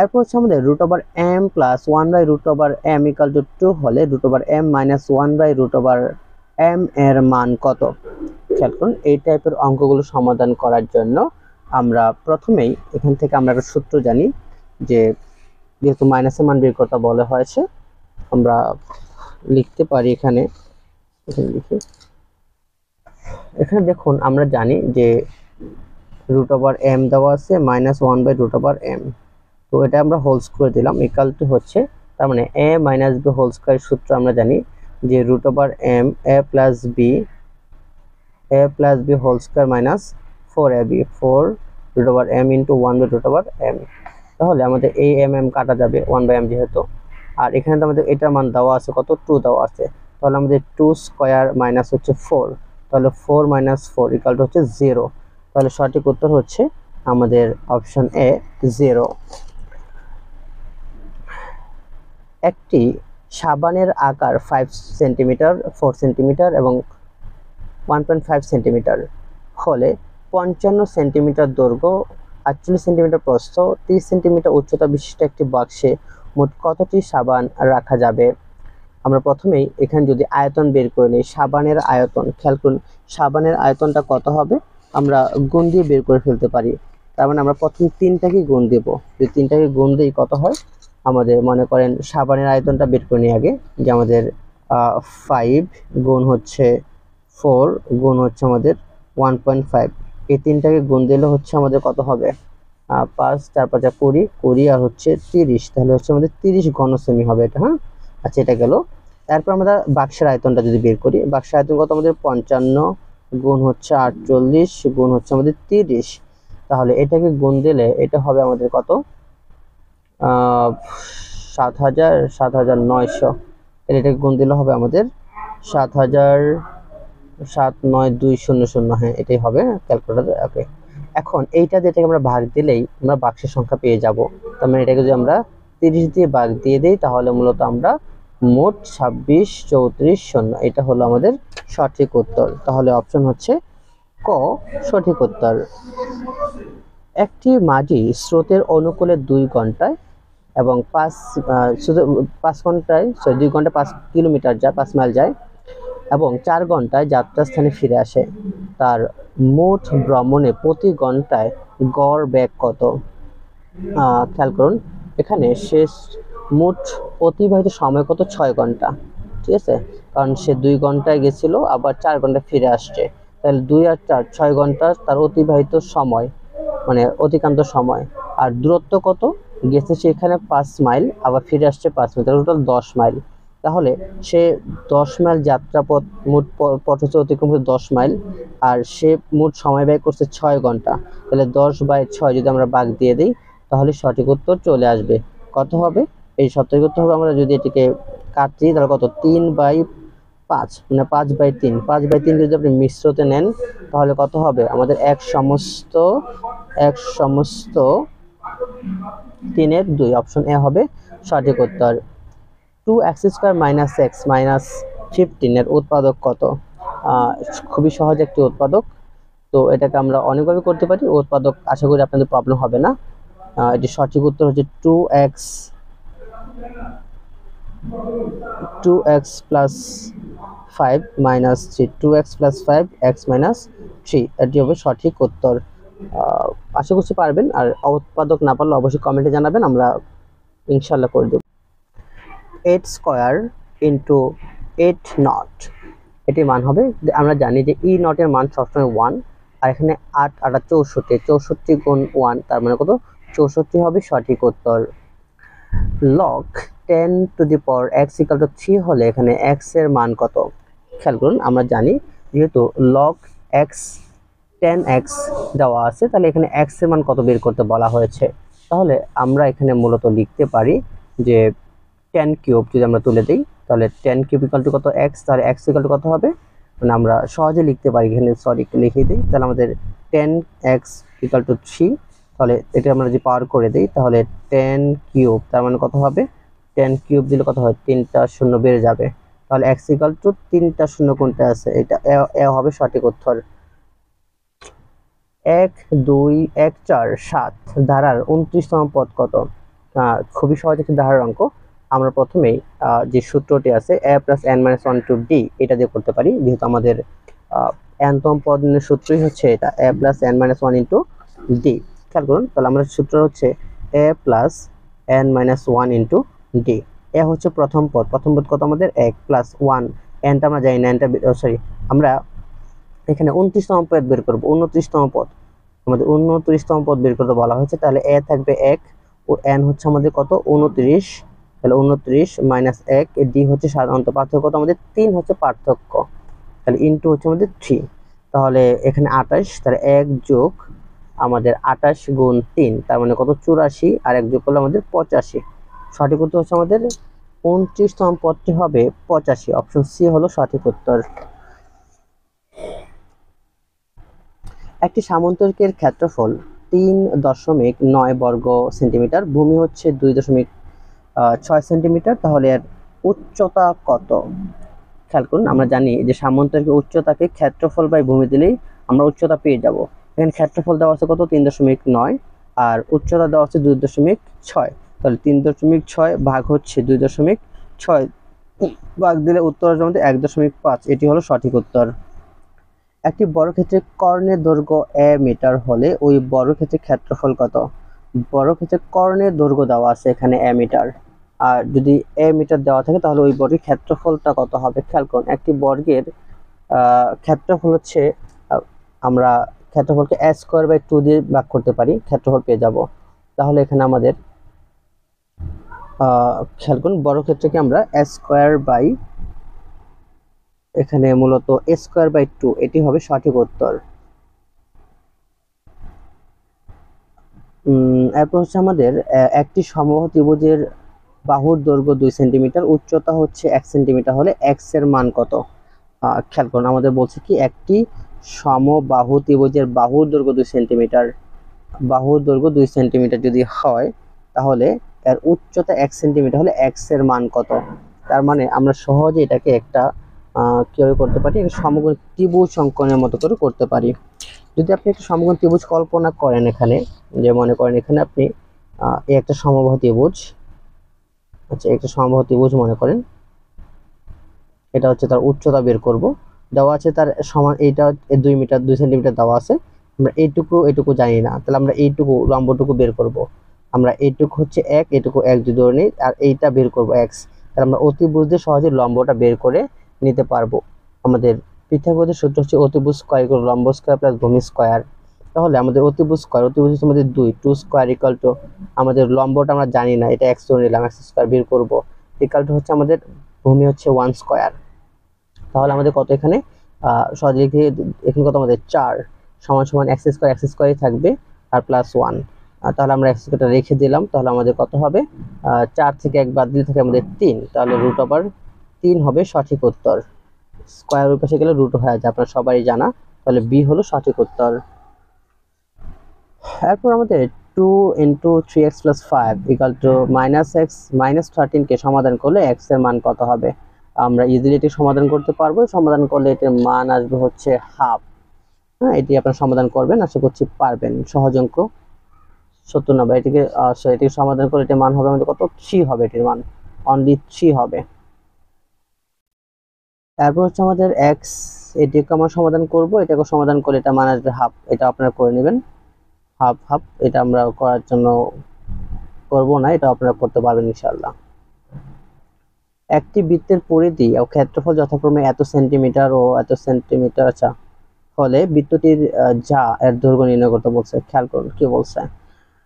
[SPEAKER 1] এরপর হচ্ছে আমাদের √m + 1/√m = 2 হলে √m - 1/√m এর মান কত? খেয়াল করুন এই টাইপের অঙ্কগুলো সমাধান করার জন্য আমরা প্রথমেই এখান থেকে আমরা একটা সূত্র জানি, যে যেহেতু মাইনাসের মান বের করতে বলা হয়েছে, আমরা লিখতে পারি এখানে লিখি। এখানে দেখুন আমরা জানি যে √m দেওয়া আছে -1/√m, তো এটা আমরা হোল স্কয়ার দিলাম, ইকুয়াল টু হচ্ছে, তার মানে a - b হোল স্কয়ার সূত্র আমরা জানি যে √m a + b whole square -4ab, 4√m × 1/√m। তাহলে আমাদের এই mm কাটা যাবে 1/m যেহেতু, আর এখানে তো আমাদের এটার মান দেওয়া আছে কত 2 দেওয়া আছে, তাহলে আমাদের 2 স্কয়ার মাইনাস হচ্ছে 4, তাহলে 4 - 4 = হচ্ছে 0। তাহলে সঠিক উত্তর হচ্ছে আমাদের অপশন এ 0। একটি সাবানের আকার 5 সেন্টিমিটার, 4 সেন্টিমিটার এবং 1.5 সেন্টিমিটার হলে 55 সেন্টিমিটার দৈর্ঘ্য, 48 সেন্টিমিটার প্রস্থ, 30 সেন্টিমিটার উচ্চতা বিশিষ্ট একটি বাক্সে মোট কতটি সাবান রাখা যাবে? আমরা প্রথমেই এখানে যদি আয়তন বের করে নিই, সাবানের আয়তন, খেয়াল করুন সাবানের আয়তনটা কত হবে, আমরা গুণ দিয়ে বের করে ফেলতে পারি। তার মানে আমরা প্রথম 3টাকে গুণ দেব। যদি 3টাকে গুণ দিই কত হয়, আমাদের মনে করেন সাবানের আয়তনটা বের করে নিই আগে, যে আমাদের 5 গুণ হচ্ছে 4 গুণ হচ্ছে আমাদের 1.5, এই 3টাকে গুণ দিলে হচ্ছে আমাদের কত হবে, 5 4 5 20 20 আর হচ্ছে 30, তাহলে হচ্ছে আমাদের 30 ঘন সেমি হবে এটা। হ্যাঁ, আচ্ছা এটা গেল। তারপর আমরা বাক্সের আয়তনটা যদি বের করি, বাক্সের আয়তন কত আমাদের 55 গুণ হচ্ছে 48 গুণ হচ্ছে আমাদের 30, তাহলে এটাকে গুণ দিলে এটা হবে আমাদের কত, 7900। এটাকে গুণ দিলে হবে আমাদের 7000, 79200। হ্যাঁ এটাই হবে ক্যালকুলেটর। ওকে, এখন এইটা যেটাকে আমরা ভাগ দিলেই আমরা বাক্সের সংখ্যা পেয়ে যাব। তার মানে এটাকে যদি আমরা 30 দিয়ে ভাগ দিয়ে দিই তাহলে মূলত আমরা মোট 263400, এটা হলো আমাদের সঠিক উত্তর। তাহলে অপশন হচ্ছে ক সঠিক উত্তর। একটি মাঝি স্রোতের অনুকূলে 2 ঘন্টায় এবং 5 ঘন্টায় 2 ঘন্টা 5 কিলোমিটার যায়, 5 মাইল যায় এবং 4 ঘন্টায় যাত্রাস্থানে ফিরে আসে। তার মোট ভ্রমণে প্রতি ঘন্টায় গড় বেগ কত? খেয়াল করুন, এখানে শেষ মোট অতিবাহিত সময় কত, 6 ঘন্টা। ঠিক আছে, কারণ সে 2 ঘন্টায় গেছিল আবার 4 ঘন্টা ফিরে আসছে, তাহলে 2 আর 4 6 ঘন্টা তার অতিবাহিত সময়, মানে অতিক্রান্ত সময়। আর দূরত্ব কত, গেছে সেখানে 5 মাইল আবার ফিরে আসছে 5 মাইল, তাহলে টোটাল 10 মাইল। তাহলে সে 10 মাইল যাত্রাপথ, মোট পথ হচ্ছে অতিক্রম করে 10 মাইল, আর সে মোট সময় ব্যয় করছে 6 ঘন্টা। তাহলে 10/6 যদি আমরা ভাগ দিয়ে দিই তাহলে সঠিক উত্তর চলে আসবে। কত হবে এই সঠিক উত্তর হবে, আমরা যদি এটিকে কাটি তাহলে কত, 3/5, মানে 5/3। 5/3 যদি আপনি মিশ্রতে নেন তাহলে কত হবে আমাদের 1 সমস্ত 3/2। অপশন এ হবে সঠিক উত্তর। 2x² - x - 15 এর উৎপাদক কত? খুবই সহজ একটি উৎপাদক, তো এটাকে আমরা অনেকভাবে করতে পারি। উৎপাদক আশা করি আপনাদের প্রবলেম হবে না। এটি সঠিক উত্তর হচ্ছে 2x + 5 - 3, 2x + 5 x - 3, এটি হবে সঠিক উত্তর। আশা করছি পারবেন, আর উৎপাদক না পারলে অবশ্যই কমেন্টে জানাবেন, আমরা ইনশাল্লাহ করে দেব। 8² × 8 নট, এটির মান হবে, আমরা জানি যে ই নটের মান সবসময় 1, আর এখানে 8 8 64, 64 গুণ 1 তার মানে কত, 64 হবে সঠিক উত্তর। লগ 10⁻x = 3 হলে এখানে x এর মান কত? খেয়াল করুন, আমরা জানি যেহেতু লগ x 10x দেওয়া আছে, তাহলে এখানে x এর মান কত বের করতে বলা হয়েছে। তাহলে আমরা এখানে মূলত লিখতে পারি যে 10³ যদি আমরা তুলে দিই তাহলে 10³ = কত, x, তাহলে x = কত হবে, মানে আমরা সহজে লিখতে পারি। এখানে সরি একটু লিখে দিই, তাহলে আমাদের 10x = 3, তাহলে এটা আমরা যদি পাওয়ার করে দিই তাহলে 10³ তার মানে কত হবে, 10³ দিলে কত হয়, 3টা 0 বেড়ে যাবে, তাহলে x = 3টা 0 কোনটা আছে, এটা এ হবে সঠিক উত্তর। 1 2 1 4 7 ধারার 29তম পদ কত? খুবই সহজ একটি ধারার অঙ্ক। আমরা প্রথমেই যে সূত্রটি আছে a + n - 1 * d, এটা দিয়ে করতে পারি, যেহেতু আমাদের nতম পদের সূত্রই হচ্ছে এটা, a + n - 1 * d। খেয়াল করুন, তাহলে আমাদের সূত্র হচ্ছে a + n - 1 * d। এ হচ্ছে প্রথম পদ, প্রথম পদ কত আমাদের 1 + 1, nটা আমরা জানি না, nটা সরি আমরা এখানে 29তম পদ বের করব, 29তম পদ, আমাদের 29তম পদ বের করতে বলা হয়েছে। তাহলে a থাকবে 1 ও n হচ্ছে আমাদের কত, 29, তাহলে 29 - 1, d হচ্ছে সাধারণত পার্থক্য কত আমাদের 3 হচ্ছে পার্থক্য, তাহলে ইনটু হচ্ছে আমাদের 3, তাহলে এখানে 28, তাহলে 1 যোগ আমাদের 28 গুণ 3 তার মানে কত, 84, আর 1 যোগ করলে আমাদের 85। সঠিক উত্তর হচ্ছে আমাদের 29তম পদটি হবে 85, অপশন সি হলো সঠিক উত্তর। একটি সামন্তরিকের ক্ষেত্রফল 3.9 বর্গ সেন্টিমিটার, ভূমি হচ্ছে 2.6 সেন্টিমিটার, তাহলে এর উচ্চতা কত? খেয়াল করুন, আমরা জানি যে সামন্তরিকের উচ্চতাকে ক্ষেত্রফল বাই ভূমি দিলেই আমরা উচ্চতা পেয়ে যাব। এখানে ক্ষেত্রফল দেওয়া আছে কত, 3.9, আর উচ্চতা দেওয়া আছে 2.6, তাহলে 3.6 ভাগ হচ্ছে 2.6 ভাগ দিলে উত্তর আসবে আমাদের 1.5, এটি হলো সঠিক উত্তর। একটি বর্গক্ষেত্রের কর্ণের দৈর্ঘ্য এ মিটার হলে ওই বর্গক্ষেত্রের ক্ষেত্রফল কত? বর্গক্ষেত্রের কর্ণের দৈর্ঘ্য দেওয়া আছে এখানে এ মিটার, আর যদি এ মিটার দেওয়া থাকে তাহলে ওই বর্গের ক্ষেত্রফলটা কত হবে? খেয়াল করুন, একটি বর্গের ক্ষেত্রফল হচ্ছে আমরা ক্ষেত্রফলকে a স্কয়ার বাই 2 দিয়ে ভাগ করতে পারি, ক্ষেত্রফল পেয়ে যাব। তাহলে এখানে আমাদের খেয়াল করুন, বর্গক্ষেত্রকে আমরা a স্কয়ার বাই, এখানে মূলত a স্কয়ার বাই 2, এটি হবে সঠিক উত্তর। এরপর হচ্ছে আমাদের একটি সমবাহু ত্রিভুজের বাহুর দৈর্ঘ্য 2 সেন্টিমিটার, উচ্চতা হচ্ছে 1 সেন্টিমিটার হলে x এর মান কত? খেয়াল করুন, আমাদের বলছে কি একটি সমবাহু ত্রিভুজের বাহুর দৈর্ঘ্য 2 সেন্টিমিটার, বাহুর দৈর্ঘ্য 2 সেন্টিমিটার যদি হয় তাহলে এর উচ্চতা 1 সেন্টিমিটার হলে x এর মান কত? তার মানে আমরা সহজে এটাকে একটা কিভাবে করতে পারি, সমকোণ ত্রিভুজ অঙ্কনের মতো করে করতে পারি। যদি আপনি একটা সমকোণ ত্রিভুজ কল্পনা করেন, এখানে যে মনে করেন এখানে আপনি এই একটা সমবাহু ত্রিভুজ, আচ্ছা একটা সমবাহু ত্রিভুজ মনে করেন, এটা হচ্ছে তার উচ্চতা বের করব, দেওয়া আছে তার সমান, এইটা 2 মিটার 2 সেন্টিমিটার দেওয়া আছে, আমরা এইটুকু জানি না, তাহলে আমরা এইটুকু লম্বটুকু বের করব। আমরা এইটুকু হচ্ছে 1, এইটুকু 1 যদি ধরে নিই, আর এইটা বের করব x, তাহলে আমরা অতিভুজ দিয়ে সহজে লম্বটা বের করে নিতে পারবো। আমাদের পিথাগোরাসের সূত্র হচ্ছে অতিভুজ স্কয়ার ইকুয়াল লম্ব স্কয়ার প্লাস ভূমি স্কয়ার। তাহলে আমাদের অতিভুজ হচ্ছে আমাদের 2 স্কয়ার ইকুয়াল টু, আমাদের লম্বটা আমরা জানি না, এটা x ধরে নিলাম, x স্কয়ার বের করব, ইকুয়াল টু হচ্ছে আমাদের ভূমি হচ্ছে 1 স্কয়ার। তাহলে আমাদের কত এখানে সহজে লিখে, এখানে কত আমাদের 4 সমান সমান x স্কয়ারই থাকবে আর প্লাস 1। তাহলে আমরা x স্কয়ারটা রেখে দিলাম, তাহলে আমাদের কত হবে? 4 থেকে 1 বাদ দিলে থাকে আমাদের 3, তাহলে √3 হবে সঠিক উত্তর। স্কয়ার ওই পাশে গেলে রুট হয়ে যায়, আপনারা সবাই জানা, তাহলে b হলো সঠিক উত্তর। এরপর আমাদের 2 × 3x + 5 -x -13 কে সমাধান করলে x এর মান কত হবে? আমরা ইজিলি এটি সমাধান করতে পারবো, সমাধান করলে এটির মান আসবে হচ্ছে হাফ। হ্যাঁ, এটি আপনারা সমাধান করবেন, আশা করছি পারবেন, সহজ অঙ্ক। 70 এটিকে এটিকে সমাধান করলে এটির মান হবে আমাদের কত? 3 হবে, এটির মান অনলি 3 হবে। এরপর হচ্ছে আমাদের x, এটিকে আমরা সমাধান করব, এটাকে সমাধান করলে এটা মান আসবে হাফ, এটা আপনারা করে নেবেন, হাফ হাফ, এটা আমরা করার জন্য করব না, এটা আপনারা করতে পারবেন ইনশাআল্লাহ। একটি বৃত্তের পরিধি ও ক্ষেত্রফল যথাক্রমে এত সেন্টিমিটার ও এত সেন্টিমিটার আচ্ছা হলে বৃত্তটির যা এর দৈর্ঘ্য নির্ণয় করতে বলছে। খেয়াল করুন কি বলছে,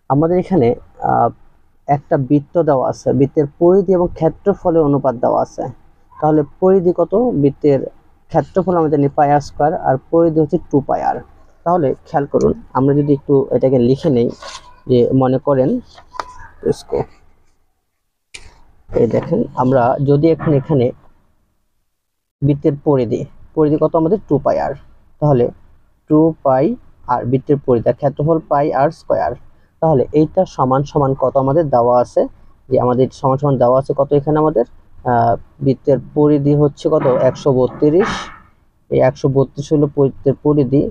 [SPEAKER 1] আমাদের এখানে একটা বৃত্ত দেওয়া আছে, বৃত্তের পরিধি এবং ক্ষেত্রফলের অনুপাত দেওয়া আছে। তাহলে পরিধি কত? বৃত্তের ক্ষেত্রফল আমরা জানি πr স্কয়ার, আর পরিধি হচ্ছে 2πr। তাহলে খেয়াল করুন, আমরা যদি একটু এটাকে লিখে নেই, যে মনে করেন এই দেখেন, আমরা যদি এখানে বৃত্তের পরিধি কত আমাদের? 2πr, তাহলে 2πr বৃত্তের পরিধি, ক্ষেত্রফল πr স্কয়ার। তাহলে এইটা সমান সমান কত আমাদের দেওয়া আছে, যে আমাদের সমান সমান দেওয়া আছে কত এখানে আমাদের বৃত্তের পরিধি হচ্ছে কত? 132, এই 132 হলো বৃত্তের পরিধি,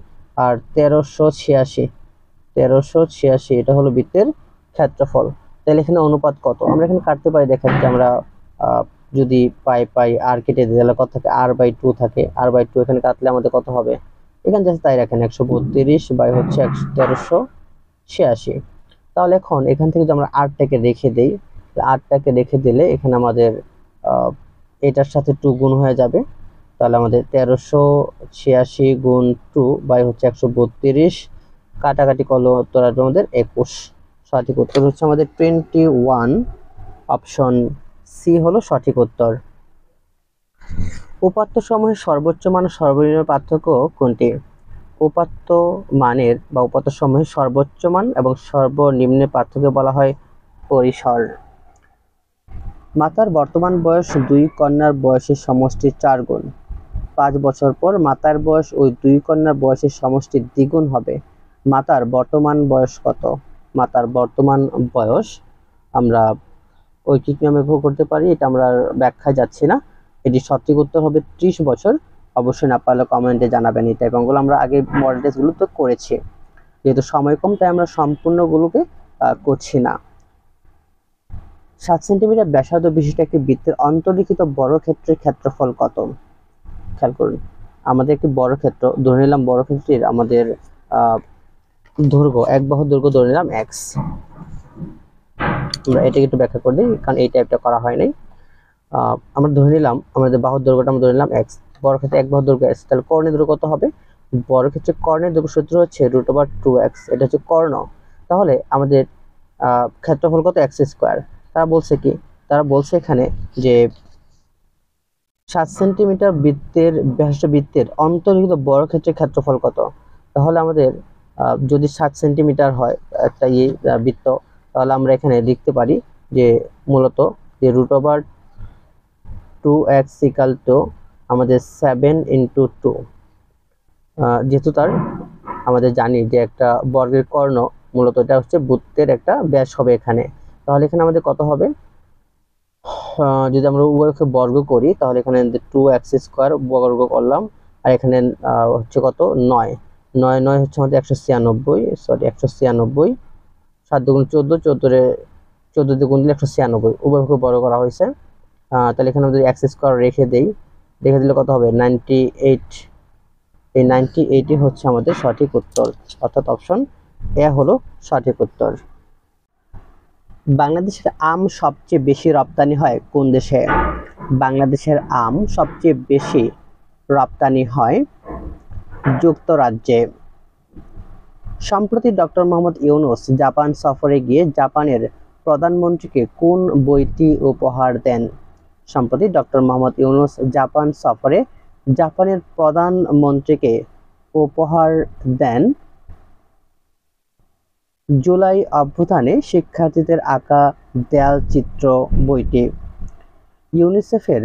[SPEAKER 1] আর 1386 এটা হলো বৃত্তের ক্ষেত্রফল। তাহলে এখানে অনুপাত কত? আমরা এখানে কাটতে পারি, দেখেন যে আমরা যদি পাই আর কেটে দিই তাহলে কত থাকে? r/2 থাকে, r/2 এখানে কাটলে আমাদের কত হবে? এখানে জাস্ট তাই রাখেন, 132 বাই হচ্ছে 1386। তাহলে এখন এখান থেকে যদি আমরা rটাকে রেখে দেই, rটাকে রেখে দিলে এখানে আমাদের এটার সাথে 2 গুণ হয়ে যাবে, তাহলে আমাদের 1386 গুণ 2 বাই হচ্ছে 132, কাটাকাটি করলে উত্তর আসবে আমাদের 21। সঠিক উত্তর হচ্ছে আমাদের 21, অপশন সি হলো সঠিক উত্তর। উপাত্ত সমূহের সর্বোচ্চ মান ও সর্বনিম্ন পার্থক্য কোনটি? উপাত্ত মানের বা উপাত্ত সমূহের সর্বোচ্চ মান এবং সর্বনিম্নের পার্থক্য বলা হয় পরিসর। মাতার বর্তমান বয়স 2 কন্যার বয়সের সমষ্টি 4 গুণ। 5 বছর পর মাতার বয়স ওই 2 কন্যার বয়সের সমষ্টির দ্বিগুণ হবে। মাতার বর্তমান বয়স কত? মাতার বর্তমান বয়স আমরা ঐকিক নিয়মে ভোগ করতে পারি, এটা আমরা ব্যাখ্যায় যাচ্ছি না। এটি সঠিক উত্তর হবে 30 বছর। অবশ্যই না পারলে কমেন্টে জানাবেন। এই টাইপ অঙ্কগুলো আমরা আগে মডেল টেস্টগুলো তো করেছি, যেহেতু সময় কম তাই আমরা সম্পূর্ণগুলোকে করছি না। 7 সেন্টিমিটার ব্যাসার্ধ বিশিষ্ট একটি বৃত্তের অন্তর্লিখিত বর্গক্ষেত্রের ক্ষেত্রফল কত? খেয়াল করুন, আমাদের একটি বর্গক্ষেত্র ধরে নিলাম, বর্গক্ষেত্রটির আমাদের দৈর্ঘ্য, এক বাহু দৈর্ঘ্য ধরে নিলাম এক্স। আমরা এটাকে একটু ব্যাখ্যা করে দিই, কারণ এই টাইপটা করা হয় নাই। আমরা ধরে নিলাম আমাদের বাহুর দৈর্ঘ্যটা আমরা ধরে নিলাম এক্স, বর্গক্ষেত্রে এক বাহুর দৈর্ঘ্য এক্স, তাহলে কর্ণের দৈর্ঘ্য কত হবে? বর্গক্ষেত্রে কর্ণের দৈর্ঘ্য সূত্র হচ্ছে √2x, এটা হচ্ছে কর্ণ। তাহলে আমাদের ক্ষেত্রফল কত? X square. তারা বলছে কি? তারা বলছে এখানে যে 7 সেন্টিমিটার বৃত্তের ব্যাসার্ধ বৃত্তের অন্তর্নিহিত বর্গক্ষেত্রের ক্ষেত্রফল কত? তাহলে আমাদের যদি 7 সেন্টিমিটার হয় একটা বৃত্ত, তাহলে আমরা এখানে লিখতে পারি যে মূলত যে √2x আমাদের 7 × 2, যেহেতু তার আমাদের জানি যে একটা বর্গের কর্ণ মূলত এটা হচ্ছে বৃত্তের একটা ব্যাস হবে এখানে। তাহলে এখানে আমাদের কত হবে? যদি আমরা উভয়কে বর্গ করি তাহলে এখানে 2x² বর্গ করলাম, আর এখানে হচ্ছে কত? 9 9 9 হচ্ছে আমাদের 196, সরি 196, 7 × 2 = 14, 14 দিয়ে গুণ দিলে 196, উভয়কে বর্গ করা হয়েছে। তাহলে এখানে যদি x² রেখে দিলে কত হবে? 98। এই 98ই হচ্ছে আমাদের সঠিক উত্তর, অর্থাৎ অপশন এ হলো সঠিক উত্তর। বাংলাদেশের আম সবচেয়ে বেশি রপ্তানি হয় কোন দেশে? বাংলাদেশের আম সবচেয়ে বেশি রপ্তানি হয় যুক্তরাজ্যে। সম্প্রতি ডক্টর মোহাম্মদ ইউনূস জাপান সফরে গিয়ে জাপানের প্রধানমন্ত্রীকে কোন বইটি উপহার দেন? সম্প্রতি ডক্টর মোহাম্মদ ইউনূস জাপান সফরে জাপানের প্রধানমন্ত্রীকে উপহার দেন জুলাই অভ্যুত্থানে শিক্ষার্থীদের আঁকা দেয়াল চিত্র বইটি। ইউনিসেফের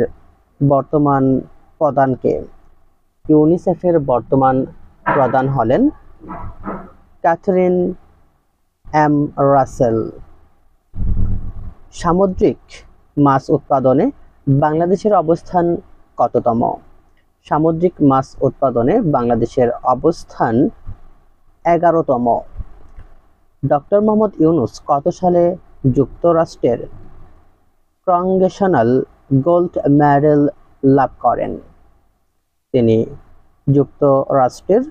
[SPEAKER 1] বর্তমান প্রধান কে? ইউনিসেফের বর্তমান প্রধান হলেন ক্যাথরিন এম রাসেল। সামুদ্রিক মাছ উৎপাদনে বাংলাদেশের অবস্থান কততম? সামুদ্রিক মাছ উৎপাদনে বাংলাদেশের অবস্থান 11তম। ডক্টর মোহাম্মদ ইউনূস কত সালে যুক্তরাষ্ট্রের কংগ্রেশনাল গোল্ড মেডেল লাভ করেন? তিনি যুক্তরাষ্ট্রের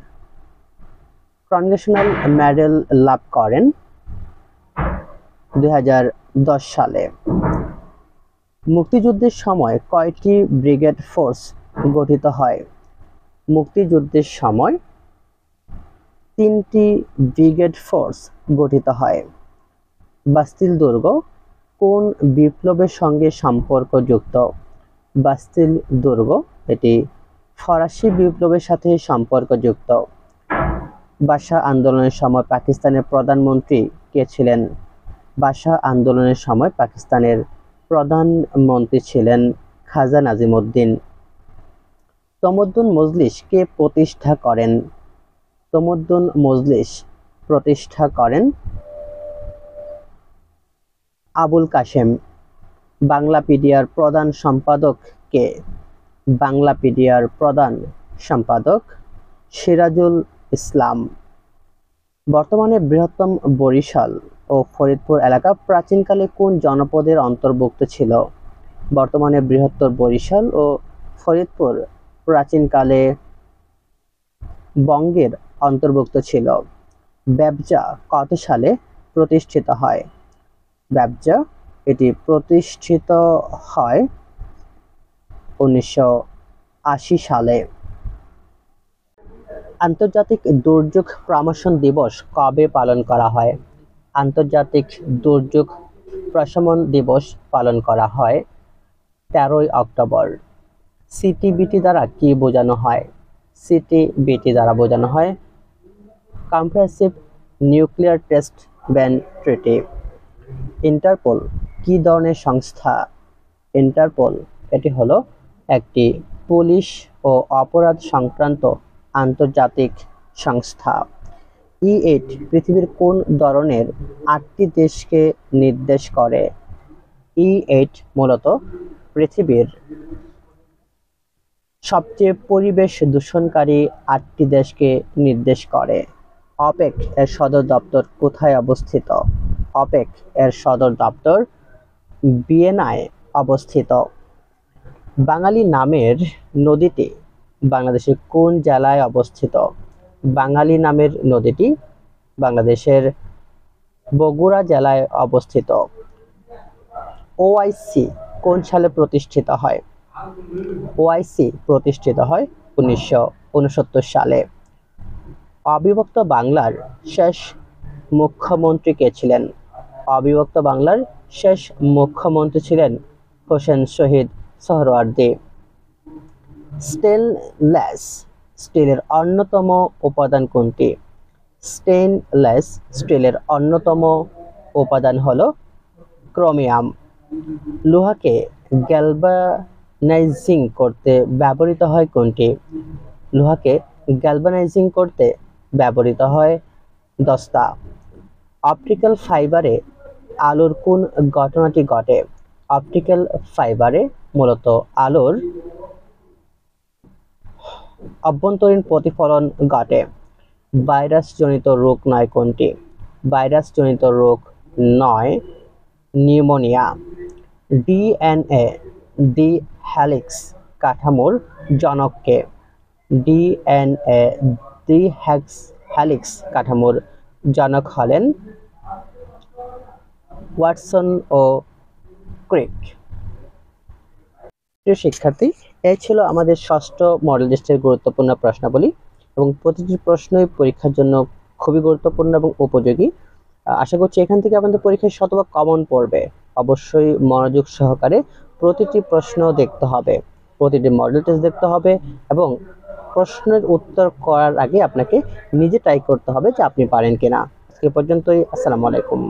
[SPEAKER 1] কংগ্রেশনাল মেডেল লাভ করেন 2010 সালে। মুক্তিযুদ্ধের সময় কয়টি ব্রিগেড ফোর্স গঠিত হয়? মুক্তিযুদ্ধের সময় 3টি ব্রিগেড ফোর্স গঠিত হয়। বাস্তিল দুর্গ কোন বিপ্লবের সঙ্গে সম্পর্কযুক্ত? বাস্তিল দুর্গ এটি ফরাসি বিপ্লবের সাথে সম্পর্কযুক্ত। ভাষা আন্দোলনের সময় পাকিস্তানের প্রধানমন্ত্রী কে ছিলেন? ভাষা আন্দোলনের সময় পাকিস্তানের প্রধানমন্ত্রী ছিলেন খাজা নাজিমউদ্দিন। তমদ্দুন মজলিস কে প্রতিষ্ঠা করেন? তমদ্দুন মজলিস প্রতিষ্ঠা করেন আবুল কাশেম। বাংলাপিডিয়ার প্রধান সম্পাদক কে? বাংলাপিডিয়ার প্রধান সম্পাদক সিরাজুল ইসলাম। বর্তমানে বৃহত্তম বরিশাল ও ফরিদপুর এলাকা প্রাচীনকালে কোন জনপদের অন্তর্ভুক্ত ছিল? বর্তমানে বৃহত্তর বরিশাল ও ফরিদপুর প্রাচীনকালে বঙ্গের অন্তর্ভুক্ত ছিল। ব্যবজা কত সালে প্রতিষ্ঠিত হয়? ব্যবজা এটি প্রতিষ্ঠিত হয় 1980 সালে। আন্তর্জাতিক দুর্যোগ প্রশমন দিবস কবে পালন করা হয়? আন্তর্জাতিক দুর্যোগ প্রশমন দিবস পালন করা হয় 13ই অক্টোবর। সিটিবিটি দ্বারা কি বোঝানো হয়? সিটিবিটি দ্বারা বোঝানো হয় comprehensive nuclear test ban treaty. Interpol কি ধরনের সংস্থা? ইন্টারপোল এটি হলো একটি পুলিশ ও অপরাধ সংক্রান্ত আন্তর্জাতিক সংস্থা। E8 পৃথিবীর কোন ধরনের 8টি দেশকে নির্দেশ করে? E8 মূলত পৃথিবীর সবচেয়ে পরিবেশ দূষণকারী 8টি দেশকে নির্দেশ করে। অপেক এর সদর দপ্তর কোথায় অবস্থিত? অপেক এর সদর দপ্তর ভিয়েনায় অবস্থিত। বাঙালি নামের নদীটি বাংলাদেশের কোন জেলায় অবস্থিত? বাঙালি নামের নদীটি বাংলাদেশের বগুড়া জেলায় অবস্থিত। ওআইসি কোন সালে প্রতিষ্ঠিত হয়? ওআইসি প্রতিষ্ঠিত হয় 1969 সালে। অবিভক্ত বাংলার শেষ মুখ্যমন্ত্রী কে ছিলেন? অবিভক্ত বাংলার শেষ মুখ্যমন্ত্রী ছিলেন হোসেন শহীদ সোহরাওয়ার্দী। স্টেনলেস স্টিলের অন্যতম উপাদান কোনটি? স্টেনলেস স্টিলের অন্যতম উপাদান হলো ক্রোমিয়াম। লোহাকে গ্যালভানাইজিং করতে ব্যবহৃত হয় কোনটি? লোহাকে গ্যালভানাইজিং করতে ব্যবহৃত হয় দস্তা। অপটিক্যাল ফাইবারে আলোর কোন ঘটনাটি ঘটে? অপটিক্যাল ফাইবারে মূলত আলোর অভ্যন্তরীণ প্রতিফলন ঘটে। ভাইরাসজনিত রোগ নয় কোনটি? ভাইরাসজনিত রোগ নয় নিউমোনিয়া। ডিএনএ দ্বি হেলিক্স কাঠামোর জনক কে? ডিএনএ দ্বি হেলিক্স কাঠামোর জনক হলেন ওয়াটসন ও ক্রিক। প্রিয় শিক্ষার্থী, এই ছিল আমাদের ষষ্ঠ মডেল টেস্টের গুরুত্বপূর্ণ প্রশ্নাবলী এবং প্রতিটি প্রশ্নই পরীক্ষার জন্য খুবই গুরুত্বপূর্ণ এবং উপযোগী। আশা করছি এখান থেকে আপনাদের পরীক্ষায় শতভাগ কমন পড়বে। অবশ্যই মনোযোগ সহকারে প্রতিটি প্রশ্ন দেখতে হবে, প্রতিটি মডেল টেস্ট দেখতে হবে এবং প্রশ্নের উত্তর করার আগে আপনাকে নিজে ট্রাই করতে হবে যে আপনি পারেন কিনা। আজকে পর্যন্তই। আসসালামু আলাইকুম।